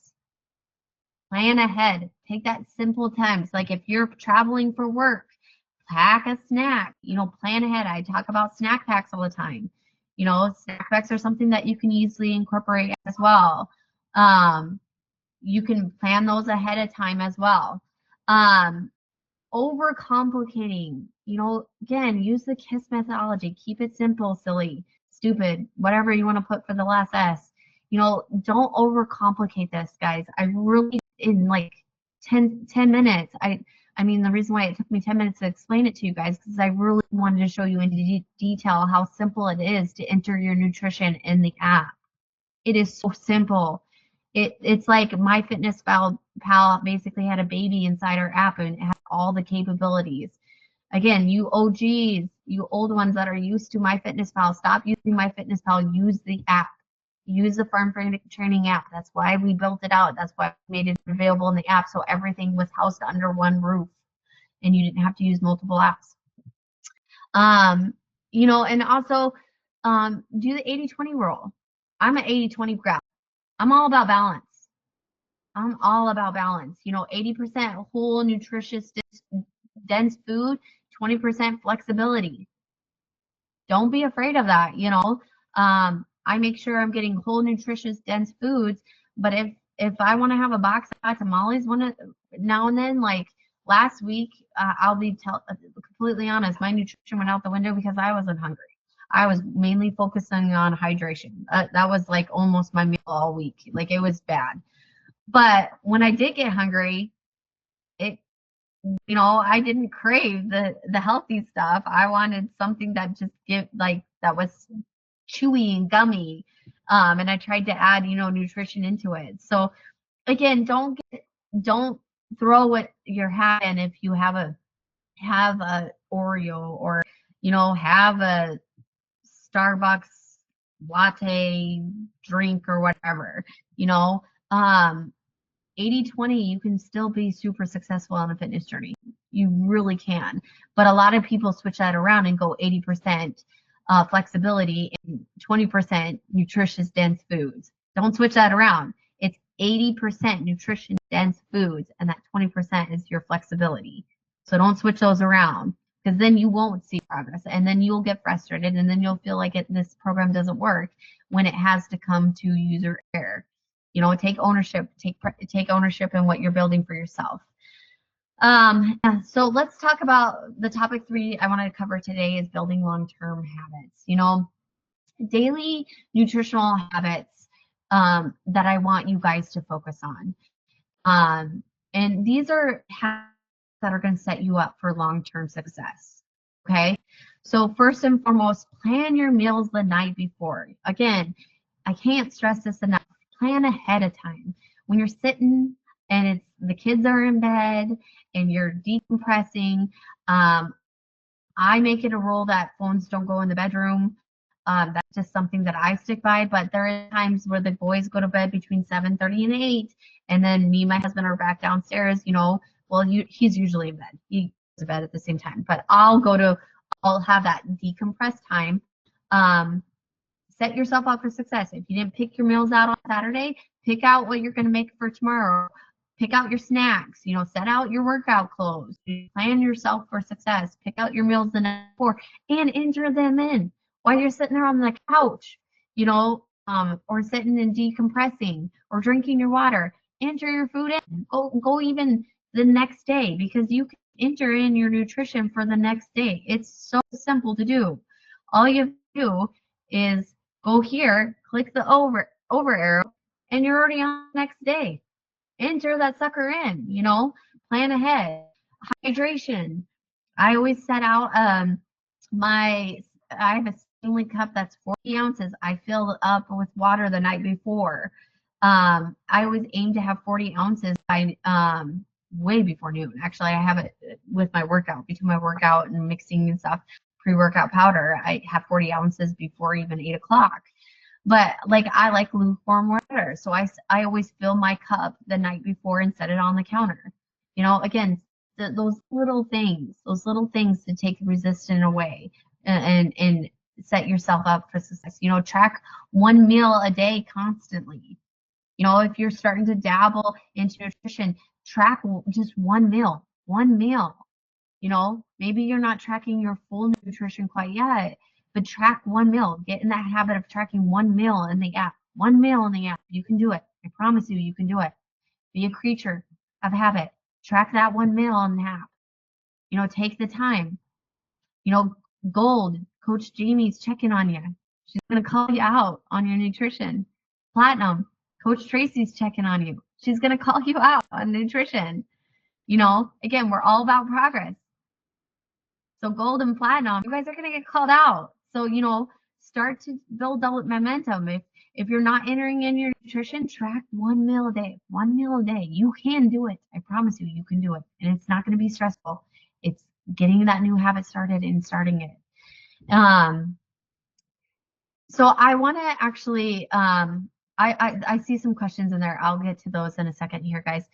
Plan ahead. Take that simple times. Like if you're traveling for work, pack a snack. Plan ahead. I talk about snack packs all the time. Snack packs are something that you can easily incorporate as well. You can plan those ahead of time as well. Overcomplicating, again, use the KISS methodology. Keep it simple, silly, stupid, whatever you want to put for the last S. Don't overcomplicate this, guys. I really, in like 10 minutes, I mean, the reason why it took me 10 minutes to explain it to you guys, because I really wanted to show you in detail how simple it is to enter your nutrition in the app. It is so simple. It's like MyFitnessPal basically had a baby inside our app, and it had all the capabilities. Again, you OGs, you old ones that are used to MyFitnessPal, stop using MyFitnessPal. Use the app. Use the Farm Training app. That's why we built it out. That's why we made it available in the app, so everything was housed under one roof, and you didn't have to use multiple apps. And also do the 80-20 rule. I'm an 80-20 gal. I'm all about balance. 80% whole, nutritious, dense food, 20% flexibility. Don't be afraid of that. I make sure I'm getting whole, nutritious, dense foods. But if I want to have a box of tamales now and then, like last week, I'll be completely honest, my nutrition went out the window because I wasn't hungry. I was mainly focusing on hydration. That was like almost my meal all week. Like it was bad. But when I did get hungry, I didn't crave the healthy stuff. I wanted something that just that was chewy and gummy. And I tried to add, nutrition into it. So again, don't throw what your hat in if you have a Oreo or have a Starbucks latte drink or whatever. 80-20, you can still be super successful on a fitness journey. You really can. But a lot of people switch that around and go 80% flexibility and 20% nutritious dense foods. Don't switch that around. It's 80% nutrition dense foods, and that 20% is your flexibility. So don't switch those around, because then you won't see progress, and then you'll get frustrated, and then you'll feel like this program doesn't work when it has to come to user error. Take ownership. Take ownership in what you're building for yourself. So let's talk about the topic 3 I want to cover today is building long-term habits. Daily nutritional habits that I want you guys to focus on. And these are habits that are going to set you up for long-term success. Okay. So first and foremost, plan your meals the night before. Again, I can't stress this enough. Plan ahead of time. When you're sitting and the kids are in bed and you're decompressing, I make it a rule that phones don't go in the bedroom. That's just something that I stick by. But there are times where the boys go to bed between 7:30 and 8, and then me and my husband are back downstairs. He's usually in bed. He goes to bed at the same time. But I'll have that decompress time. Set yourself up for success. If you didn't pick your meals out on Saturday, pick out what you're going to make for tomorrow. Pick out your snacks. Set out your workout clothes. Plan yourself for success. Pick out your meals the night before and enter them in while you're sitting there on the couch, or sitting and decompressing or drinking your water. Enter your food in. Go even the next day, because you can enter in your nutrition for the next day. It's so simple to do. All you have to do is go here, click the over arrow, and you're already on the next day. Enter that sucker in, plan ahead. Hydration. I always set out I have a Stanley cup that's 40 ounces. I fill it up with water the night before. I always aim to have 40 ounces by way before noon. Actually, I have it with my workout, between my workout and mixing and stuff. Pre-workout powder, I have 40 ounces before even 8 o'clock. But I like lukewarm water, so I always fill my cup the night before and set it on the counter. Again, those little things to take resistance away and set yourself up for success. You know, track one meal a day constantly. You know, if you're starting to dabble into nutrition, track just one meal, one meal. You know, maybe you're not tracking your full nutrition quite yet, but track one meal. Get in that habit of tracking one meal in the app. One meal in the app. You can do it. I promise you, you can do it. Be a creature of habit. Track that one meal in the app. You know, take the time. You know, gold, Coach Jamie's checking on you. She's going to call you out on your nutrition. Platinum, Coach Tracy's checking on you. She's going to call you out on nutrition. You know, again, we're all about progress. So gold and platinum, you guys are going to get called out. So, you know, start to build momentum. If you're not entering in your nutrition, track one meal a day. One meal a day. You can do it. I promise you, you can do it. And it's not going to be stressful. It's getting that new habit started and starting it. So I want to actually, I see some questions in there. I'll get to those in a second here, guys.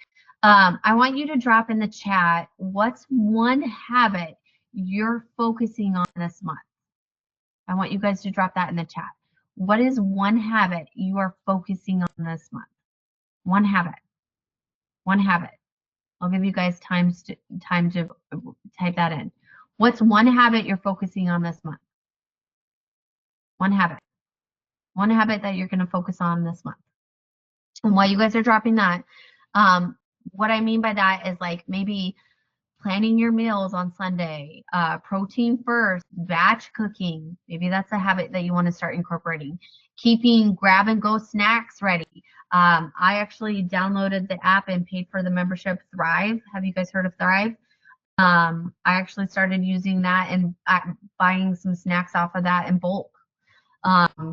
I want you to drop in the chat, what's one habit you're focusing on this month? I want you guys to drop that in the chat. What is one habit you are focusing on this month? One habit. One habit. I'll give you guys time to type that in. What's one habit you're focusing on this month? One habit. One habit that you're going to focus on this month. And while you guys are dropping that, what I mean by that is like maybe planning your meals on Sunday, protein first, batch cooking. Maybe that's a habit that you want to start incorporating. Keeping grab and go snacks ready. I actually downloaded the app and paid for the membership Thrive. Have you guys heard of Thrive? I actually started using that and buying some snacks off of that in bulk.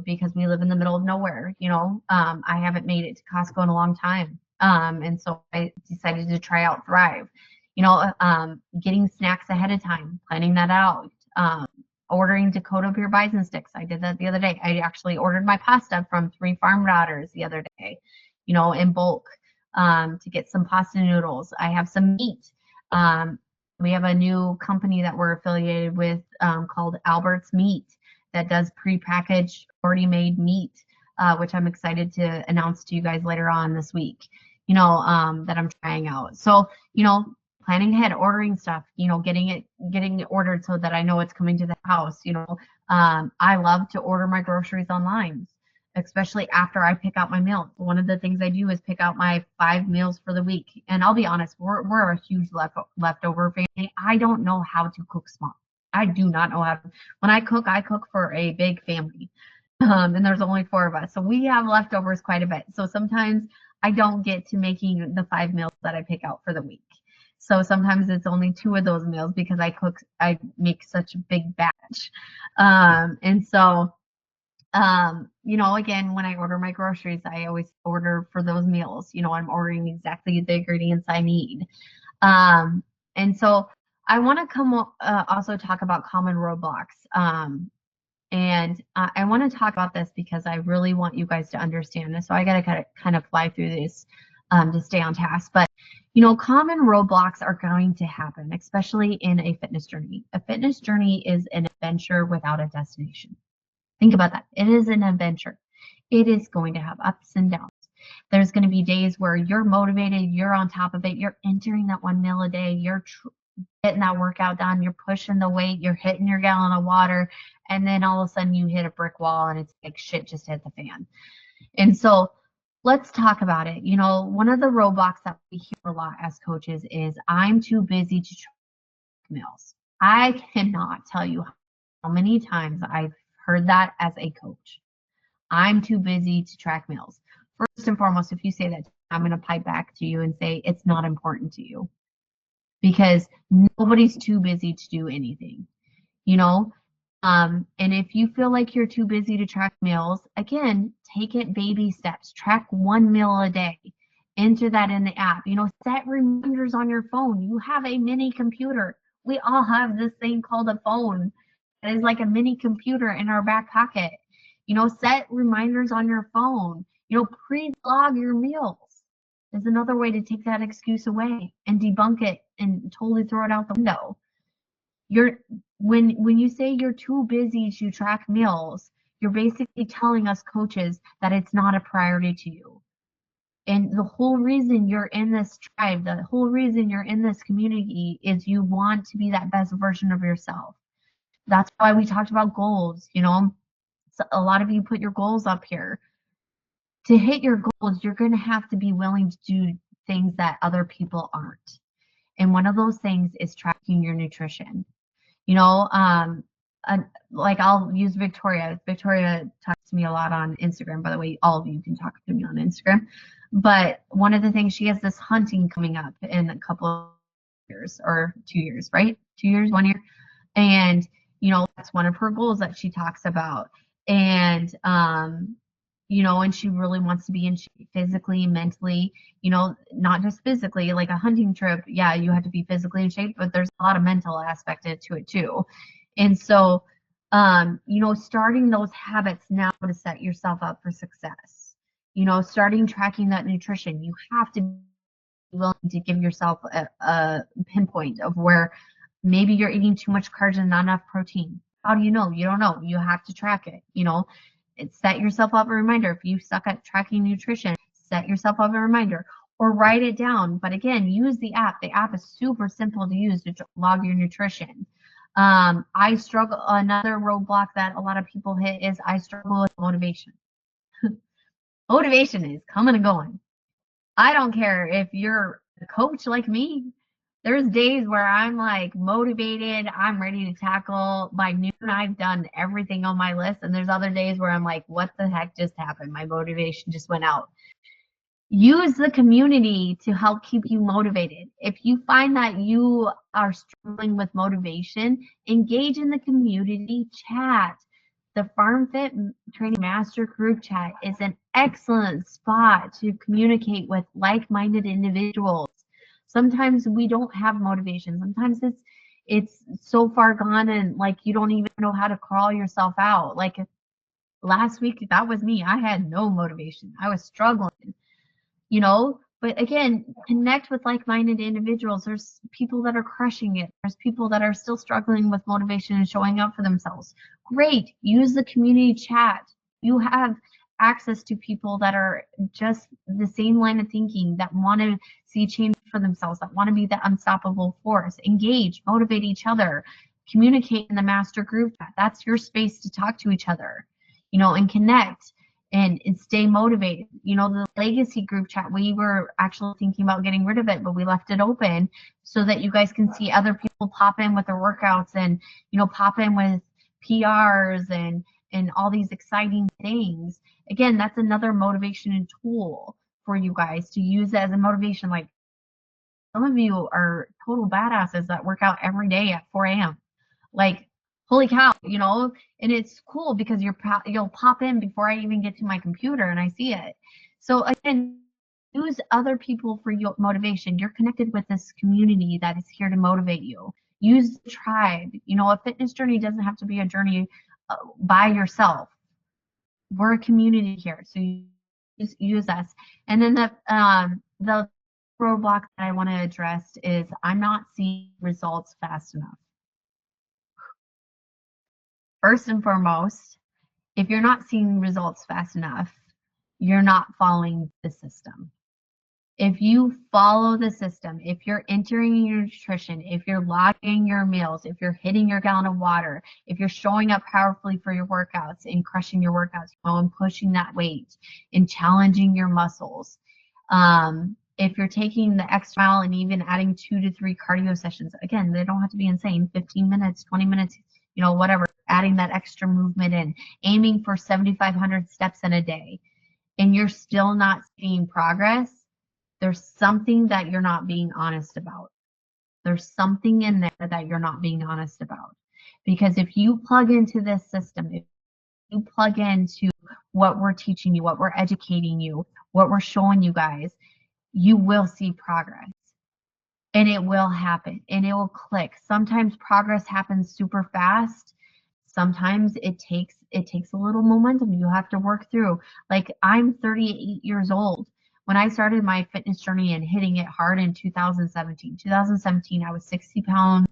Because we live in the middle of nowhere, you know. I haven't made it to Costco in a long time. And so I decided to try out Thrive. You know, getting snacks ahead of time, planning that out, ordering Dakota Pure Bison sticks. I did that the other day. I actually ordered my pasta from 3 Farm Daughters the other day, you know, in bulk, to get some pasta noodles. I have some meat. We have a new company that we're affiliated with called Albert's Meat that does prepackaged, already made meat, which I'm excited to announce to you guys later on this week, you know, that I'm trying out. So, you know, planning ahead, ordering stuff, you know, getting it ordered so that I know it's coming to the house. You know, I love to order my groceries online, especially after I pick out my meals. One of the things I do is pick out my 5 meals for the week. And I'll be honest, we're a huge leftover family. I don't know how to cook small. I do not know how to. When I cook for a big family. And there's only 4 of us. So we have leftovers quite a bit. So sometimes I don't get to making the 5 meals that I pick out for the week. So sometimes it's only 2 of those meals because I make such a big batch. And so, you know, again, when I order my groceries, I always order for those meals. You know, I'm ordering exactly the ingredients I need. And so I want to come also talk about common roadblocks. And I want to talk about this because I really want you guys to understand this. So I got to kind of fly through this to stay on task. But, you know, common roadblocks are going to happen, especially in a fitness journey. A fitness journey is an adventure without a destination. Think about that. It is an adventure. It is going to have ups and downs. There's going to be days where you're motivated, you're on top of it, you're entering that 1 meal a day, you're getting that workout done, you're pushing the weight, you're hitting your gallon of water, and then all of a sudden you hit a brick wall and it's like shit just hit the fan. And so let's talk about it. You know, one of the roadblocks that we hear a lot as coaches is I'm too busy to track meals. I cannot tell you how many times I've heard that as a coach. I'm too busy to track meals. First and foremost, if you say that, I'm going to pipe back to you and say it's not important to you. Because nobody's too busy to do anything, you know? And if you feel like you're too busy to track meals, again, take it baby steps. Track 1 meal a day. Enter that in the app. You know, set reminders on your phone. You have a mini computer. We all have this thing called a phone. It is like a mini computer in our back pocket. You know, set reminders on your phone. You know, pre-log your meals. Is another way to take that excuse away and debunk it and totally throw it out the window. when you say you're too busy to track meals, you're basically telling us coaches that it's not a priority to you. And the whole reason you're in this tribe, the whole reason you're in this community is you want to be that best version of yourself. That's why we talked about goals, you know. So a lot of you put your goals up here. To hit your goals, you're going to have to be willing to do things that other people aren't. And one of those things is tracking your nutrition. You know, like I'll use Victoria. Victoria talks to me a lot on Instagram. By the way, all of you can talk to me on Instagram. But one of the things, she has this hunting coming up in a couple of years or 2 years, right? 2 years, 1 year. And, you know, that's one of her goals that she talks about. And, you know, and she really wants to be in shape physically, mentally, you know, not just physically, like a hunting trip. Yeah, you have to be physically in shape, but there's a lot of mental aspect to it too. And so, you know, starting those habits now to set yourself up for success, you know, starting tracking that nutrition, you have to be willing to give yourself a pinpoint of where maybe you're eating too much carbs and not enough protein. How do you know? You don't know. You have to track it, you know. Set yourself up a reminder. If you suck at tracking nutrition, set yourself up a reminder or write it down. But again, use the app. The app is super simple to use to log your nutrition. I struggle, another roadblock that a lot of people hit is I struggle with motivation. Motivation is coming and going. I don't care if you're a coach like me. There's days where I'm like motivated, I'm ready to tackle. By noon, I've done everything on my list. And there's other days where I'm like, what the heck just happened? My motivation just went out. Use the community to help keep you motivated. If you find that you are struggling with motivation, engage in the community chat. The Farm Fit Training Master Group Chat is an excellent spot to communicate with like-minded individuals. Sometimes we don't have motivation. Sometimes it's so far gone and like you don't even know how to crawl yourself out. Like last week, that was me. I had no motivation. I was struggling, you know. But again, connect with like-minded individuals. There's people that are crushing it. There's people that are still struggling with motivation and showing up for themselves. Great. Use the community chat. You have access to people that are just the same line of thinking, that want to see change for themselves, that want to be the unstoppable force. Engage, motivate each other, communicate in the master group chat. That's your space to talk to each other, you know, and connect. And stay motivated. You know, the legacy group chat, we were actually thinking about getting rid of it, but we left it open so that you guys can see other people pop in with their workouts and, you know, pop in with PRs and all these exciting things. Again, that's another motivation and tool for you guys to use as a motivation. Like some of you are total badasses that work out every day at 4 a.m. Like, holy cow, you know. And it's cool because you'll pop in before I even get to my computer and I see it. So again, use other people for your motivation. You're connected with this community that is here to motivate you. Use the tribe. You know, a fitness journey doesn't have to be a journey by yourself. We're a community here, so use us. And then the roadblock that I want to address is I'm not seeing results fast enough. First and foremost, if you're not seeing results fast enough, you're not following the system. If you follow the system, if you're entering your nutrition, if you're logging your meals, if you're hitting your gallon of water, if you're showing up powerfully for your workouts and crushing your workouts, you know, and pushing that weight and challenging your muscles, if you're taking the extra mile and even adding 2 to 3 cardio sessions, again, they don't have to be insane, 15 minutes, 20 minutes, you know, whatever, adding that extra movement in, aiming for 7,500 steps in a day, and you're still not seeing progress, there's something that you're not being honest about. There's something in there that you're not being honest about. Because if you plug into this system, if you plug into what we're teaching you, what we're educating you, what we're showing you guys, you will see progress. And it will happen and it will click. Sometimes progress happens super fast. Sometimes it takes a little momentum you have to work through. Like I'm 38 years old. When I started my fitness journey and hitting it hard in 2017, I was 60 pounds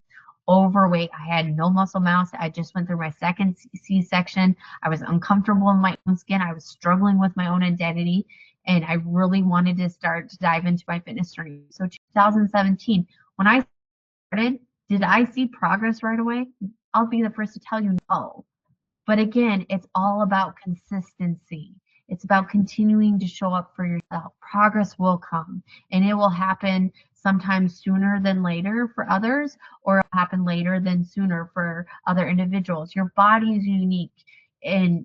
overweight. I had no muscle mass. I just went through my second C-section. I was uncomfortable in my own skin. I was struggling with my own identity, and I really wanted to start to dive into my fitness journey. So 2017, when I started, did I see progress right away? I'll be the first to tell you no. But again, it's all about consistency. It's about continuing to show up for yourself. Progress will come, and it will happen sometimes sooner than later for others, or it'll happen later than sooner for other individuals. Your body is unique, and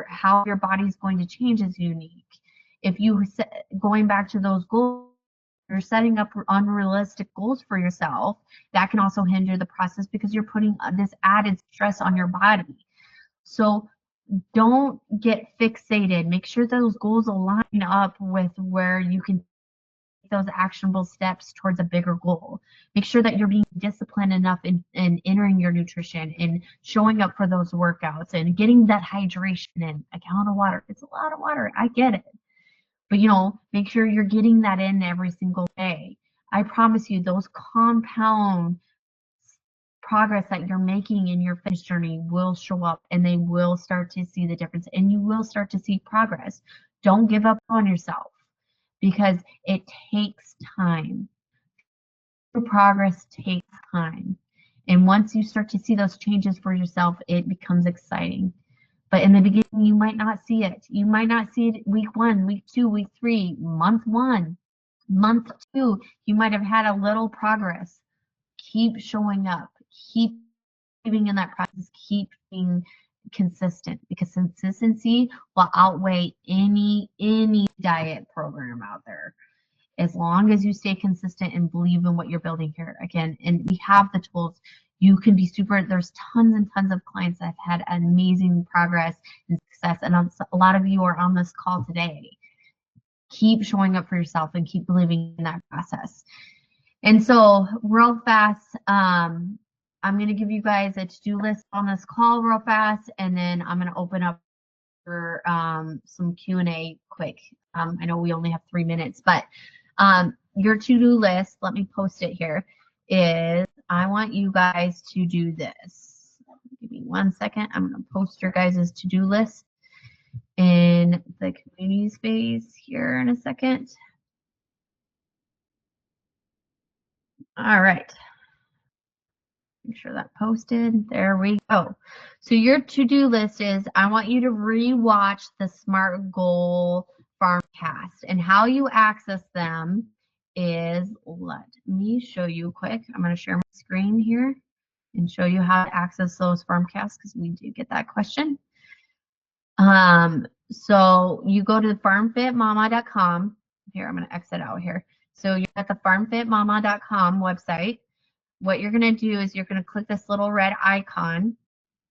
how your body is going to change is unique. If you going back to those goals, you're setting up unrealistic goals for yourself, that can also hinder the process because you're putting this added stress on your body. So don't get fixated. Make sure those goals align up with where you can take those actionable steps towards a bigger goal. Make sure that you're being disciplined enough in entering your nutrition and showing up for those workouts and getting that hydration in. A gallon of water. It's a lot of water. I get it. But make sure you're getting that in every single day. I promise you, those compound progress that you're making in your fitness journey will show up, and they will start to see the difference, and you will start to see progress. Don't give up on yourself because it takes time. Progress takes time. And once you start to see those changes for yourself, it becomes exciting. But in the beginning, you might not see it. You might not see it week 1, week 2, week 3, month 1, month 2. You might have had a little progress. Keep showing up. Keep being in that process. Keep being consistent, because consistency will outweigh any diet program out there. As long as you stay consistent and believe in what you're building here. Again, and we have the tools. You can be there's tons and tons of clients that have had amazing progress and success, and a lot of you are on this call today. Keep showing up for yourself and keep believing in that process. And so real fast, I'm going to give you guys a to-do list on this call real fast, and then I'm going to open up for some Q&A quick. I know we only have 3 minutes, but your to-do list, let me post it here, is I want you guys to do this. Give me 1 second. I'm going to post your guys' to-do list in the community space here in a second. All right. Make sure that posted. There we go. So your to-do list is, I want you to re-watch the SMART Goal Farmcast, and how you access them is, let me show you quick. I'm going to share my screen here and show you how to access those Farmcasts, because we do get that question. So you go to farmfitmama.com. Here, I'm going to exit out here. So you're at the farmfitmama.com website. What you're going to do is you're going to click this little red icon.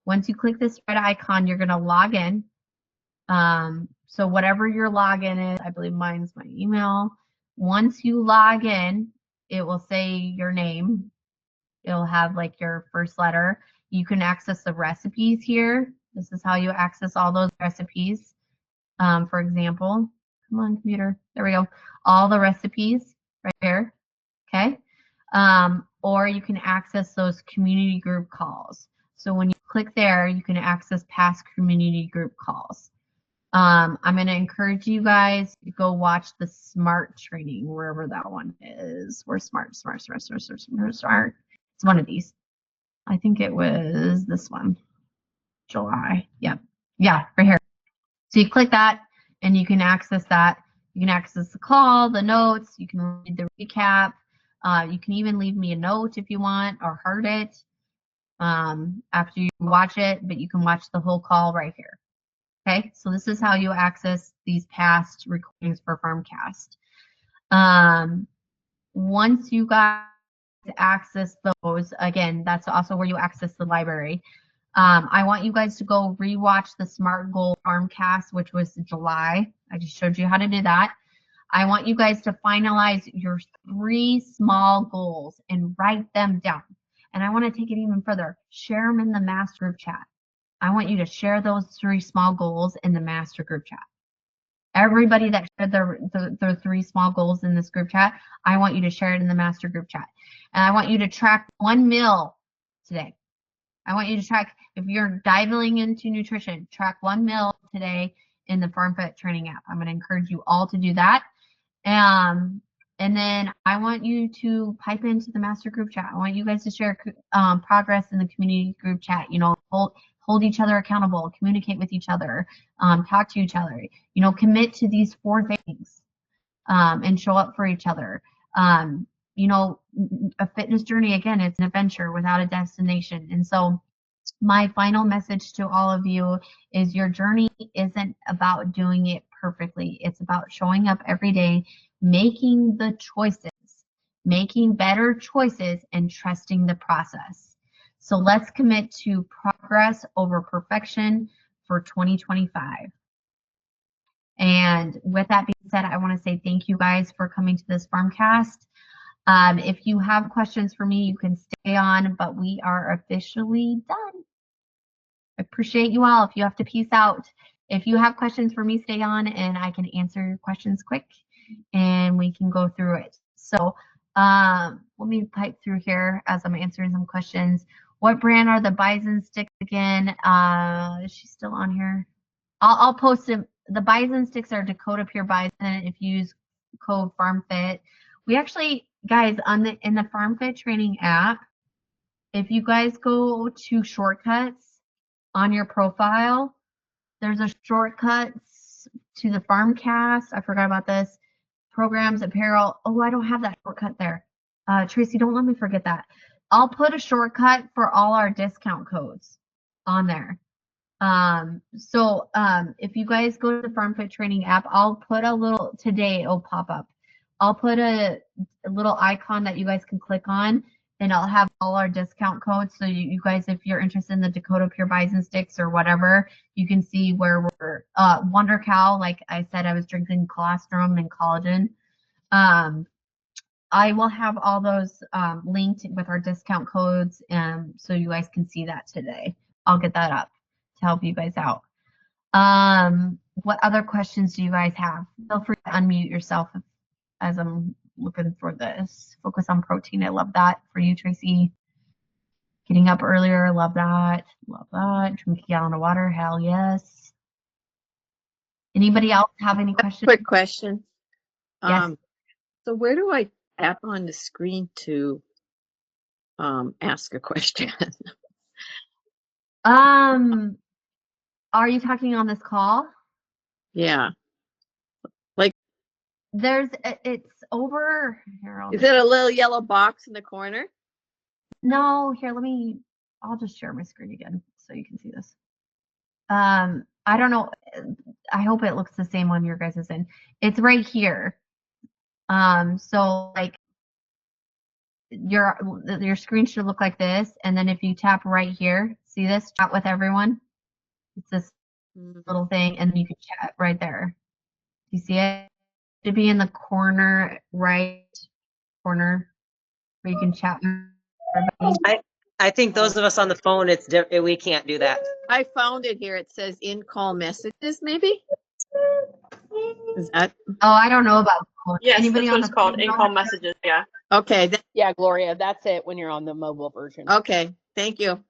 Once you click this red icon, you're going to log in. So whatever your login is, I believe mine's my email. Once you log in, it will say your name. It'll have like your first letter. You can access the recipes here. This is how you access all those recipes. For example, come on, computer. There we go. All the recipes right here. Okay. Or you can access those community group calls. So when you click there, you can access past community group calls. I'm going to encourage you guys to go watch the SMART training, wherever that one is. We're SMART. It's one of these. I think it was this one. July. Yeah, right here. So you click that and you can access that. You can access the call, the notes, you can read the recap. You can even leave me a note if you want, or heart it after you watch it, but you can watch the whole call right here. Okay, so this is how you access these past recordings for Farmcast. Once you guys access those, again, that's also where you access the library. I want you guys to go rewatch the SMART Goal Farmcast, which was July. I just showed you how to do that. I want you guys to finalize your 3 small goals and write them down. And I want to take it even further. Share them in the master group chat. I want you to share those 3 small goals in the master group chat. Everybody that shared their 3 small goals in this group chat, I want you to share it in the master group chat. And I want you to track 1 meal today. I want you to track, if you're diving into nutrition, track 1 meal today in the FarmFit training app. I'm going to encourage you all to do that. And then I want you to pipe into the master group chat. I want you guys to share progress in the community group chat. You know, hold each other accountable, communicate with each other, talk to each other. You know, commit to these 4 things, and show up for each other. You know, a fitness journey, again, it's an adventure without a destination. And so my final message to all of you is your journey isn't about doing it perfectly. It's about showing up every day, making the choices, making better choices, and trusting the process. So let's commit to progress over perfection for 2025. And with that being said, I want to say thank you guys for coming to this Farmcast. If you have questions for me, you can stay on, but we are officially done. I appreciate you all. If you have to peace out, if you have questions for me, stay on and I can answer your questions quick and we can go through it. So let me pipe through here as I'm answering some questions. What brand are the bison sticks again? Is she still on here? I'll post them. The bison sticks are Dakota Pure Bison. If you use code FarmFit, we actually, guys, in the FarmFit training app, if you guys go to shortcuts on your profile, there's a shortcut to the Farmcast. I forgot about this. Programs, apparel. Oh, I don't have that shortcut there. Tracy, don't let me forget that. I'll put a shortcut for all our discount codes on there. If you guys go to the FarmFit training app, I'll put a little, today it'll pop up. I'll put a little icon that you guys can click on, and I'll have all our discount codes. So you guys, if you're interested in the Dakota Pure Bison sticks or whatever, you can see where we're, Wonder Cow, like I said, I was drinking colostrum and collagen. I will have all those linked with our discount codes, so you guys can see that today. I'll get that up to help you guys out. What other questions do you guys have? Feel free to unmute yourself as I'm looking for this. Focus on protein. I love that for you, Tracy. Getting up earlier. Love that. Love that. Drink a gallon of water. Hell yes. Anybody else have any questions? Quick question. Yes. So where do I tap on the screen to ask a question? Are you talking on this call? Yeah. It's over here. Is it a little yellow box in the corner? No, here, I'll just share my screen again so you can see this. I don't know. I hope it looks the same on your guys' end. It's right here. So like your screen should look like this, and then if you tap right here, see this, chat with everyone. It's this little thing, and you can chat right there. You see it? It should be in the corner, right corner, where you can chat with everybody. I think those of us on the phone, we can't do that. I found it here. It says in-call messages, maybe? Is that? Oh, I don't know about. Yes, Anybody that's what on it's the called, phone in-call know? messages, yeah. Okay. Yeah, Gloria, that's it when you're on the mobile version. Okay. Thank you.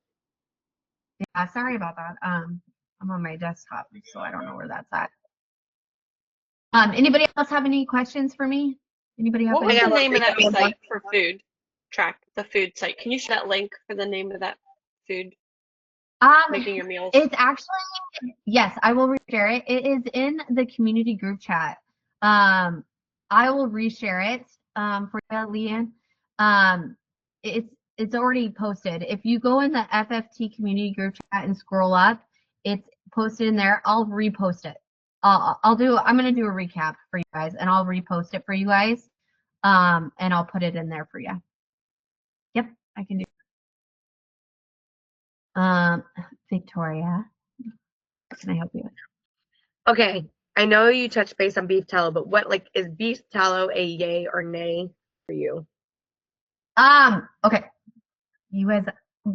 Yeah, sorry about that. I'm on my desktop, so I don't know where that's at. Anybody else have any questions for me? Anybody have What was any? the name of that site for food? Track the food site. Can you share that link for the name of that food? Making your meals. It's actually, yes, I will reshare it. It is in the community group chat. I will reshare it for you, Leanne. It's already posted. If you go in the FFT community group chat and scroll up, it's posted in there. I'll repost it. I'm gonna do a recap for you guys, and I'll repost it for you guys. And I'll put it in there for you. Yep, I can do. Victoria, what can I help you with? Okay, I know you touched base on beef tallow, but is beef tallow a yay or nay for you? Okay. You guys,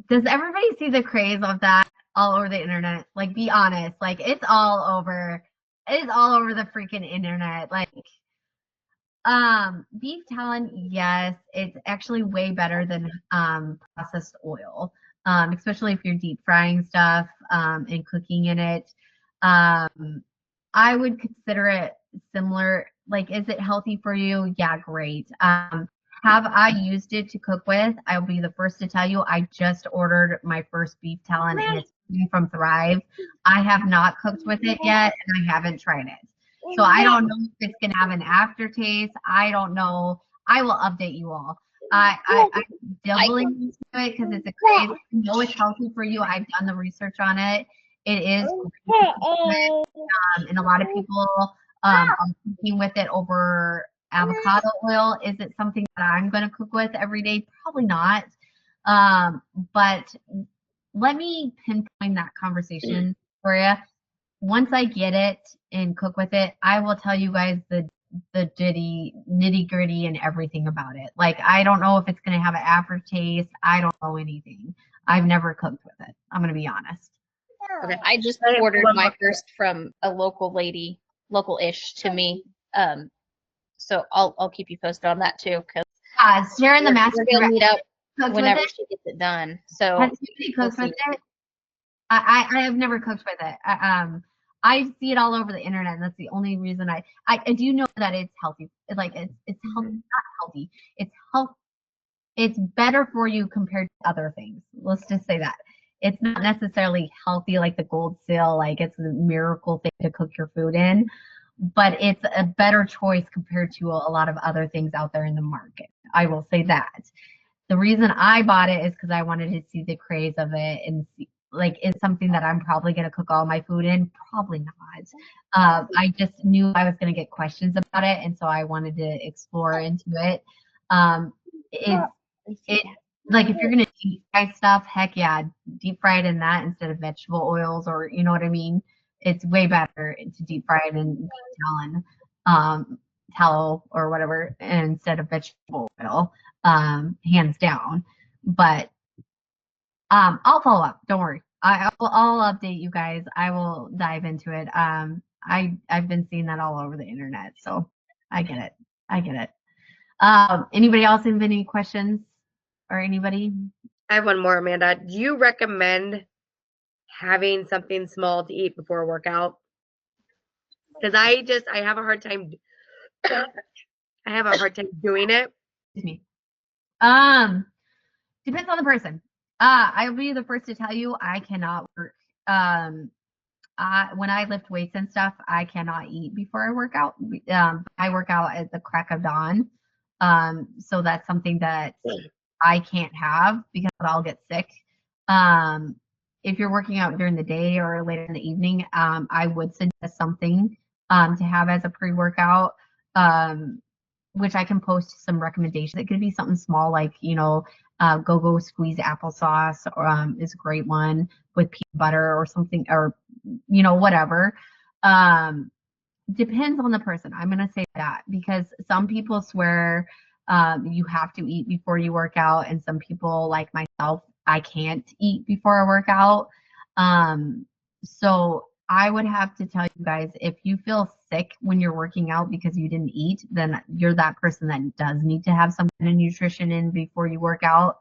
does everybody see the craze of that all over the internet? Like, be honest. Like, it's all over It's all over the freaking internet. Like, beef talon, yes, it's actually way better than processed oil. Especially if you're deep frying stuff and cooking in it. I would consider it similar. Like, is it healthy for you? Yeah, great. Have I used it to cook with? I'll be the first to tell you, I just ordered my first beef talon and it's from Thrive. I have not cooked with it yet and I haven't tried it. So I don't know if it's going to have an aftertaste. I don't know. I will update you all. I'm doubling into it because it's a craze. I know it's healthy for you. I've done the research on it. It is and a lot of people are cooking with it over avocado oil. Is it something that I'm going to cook with every day? Probably not. But let me pinpoint that conversation for you. Once I get it and cook with it, I will tell you guys the nitty gritty and everything about it. Like, I don't know if it's going to have an aftertaste. I don't know anything. I've never cooked with it. I'm going to be honest. Okay. I just ordered my first from a local lady, local-ish to me. So I'll keep you posted on that too, because Sharon the master we're gonna meet up cooked whenever with it. she gets it done. So Has anybody cooked with it? I have never cooked with it. I see it all over the internet, and that's the only reason I do know that it's healthy. Like, it's healthy, not healthy. It's health. It's better for you compared to other things. Let's just say that. It's not necessarily healthy like the gold seal, like it's a miracle thing to cook your food in, but it's a better choice compared to a lot of other things out there in the market. I will say that. The reason I bought it is because I wanted to see the craze of it and see, like, it's something that I'm probably going to cook all my food in. Probably not. I just knew I was going to get questions about it, and so I wanted to explore into it. It like, if you're going to deep fry stuff, heck yeah, deep fry it in that instead of vegetable oils, or you know what I mean. It's way better to deep fry it in tallow or whatever instead of vegetable oil. Hands down. But I'll follow up. Don't worry. I'll update you guys. I will dive into it. I've been seeing that all over the internet, so I get it. I get it. Anybody else have any questions, or anybody? I have one more, Amanda. Do you recommend having something small to eat before a workout? Because I have a hard time. I have a hard time doing it. Excuse me. Depends on the person. I'll be the first to tell you, I cannot work. When I lift weights and stuff, I cannot eat before I work out. I work out at the crack of dawn. So that's something that I can't have because I'll get sick. If you're working out during the day or later in the evening, I would suggest something to have as a pre-workout, which I can post some recommendations. It could be something small like, go squeeze applesauce is a great one with peanut butter or something, or whatever. Depends on the person. I'm gonna say that because some people swear you have to eat before you work out, and some people, like myself, I can't eat before I work out. So I would have to tell you guys, if you feel sick when you're working out because you didn't eat, then you're that person that does need to have some kind of nutrition in before you work out.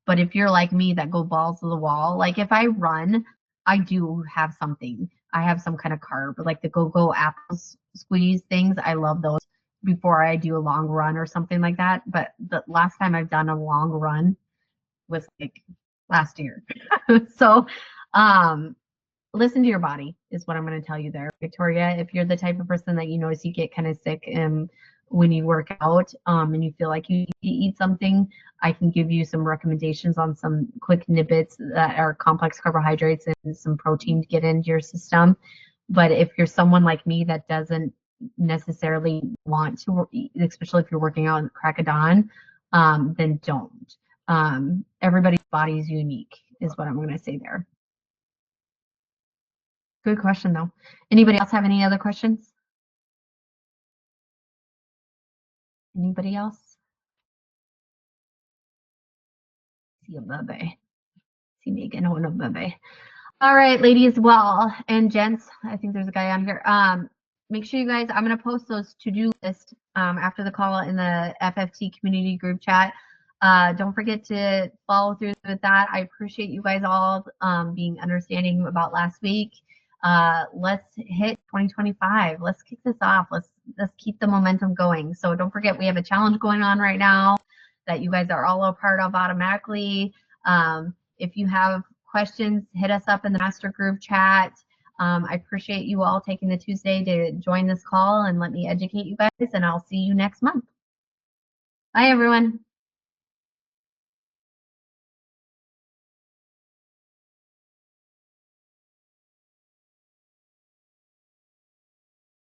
But if you're like me that go balls to the wall, like if I run, I do have something. I have some kind of carb, like the go apple squeeze things. I love those before I do a long run or something like that. But the last time I've done a long run was like last year. So listen to your body is what I'm going to tell you there, Victoria. If you're the type of person that you notice you get kind of sick when you work out and you feel like you need to eat something, I can give you some recommendations on some quick nibbits that are complex carbohydrates and some protein to get into your system. But if you're someone like me that doesn't necessarily want to, especially if you're working out at crack of dawn, then don't. Everybody's body is unique is what I'm going to say there. Good question, though. Anybody else have any other questions? Anybody else? See a bubby. See Megan. Oh, no, bubby. All right, ladies. Well, and gents, I think there's a guy on here. make sure you guys, I'm going to post those to-do list after the call in the FFT community group chat. Don't forget to follow through with that. I appreciate you guys all being understanding about last week. Let's hit 2025. Let's kick this off. Let's keep the momentum going. So don't forget, we have a challenge going on right now that you guys are all a part of automatically. If you have questions, hit us up in the master group chat. I appreciate you all taking the Tuesday to join this call and let me educate you guys, and I'll see you next month. Bye, everyone.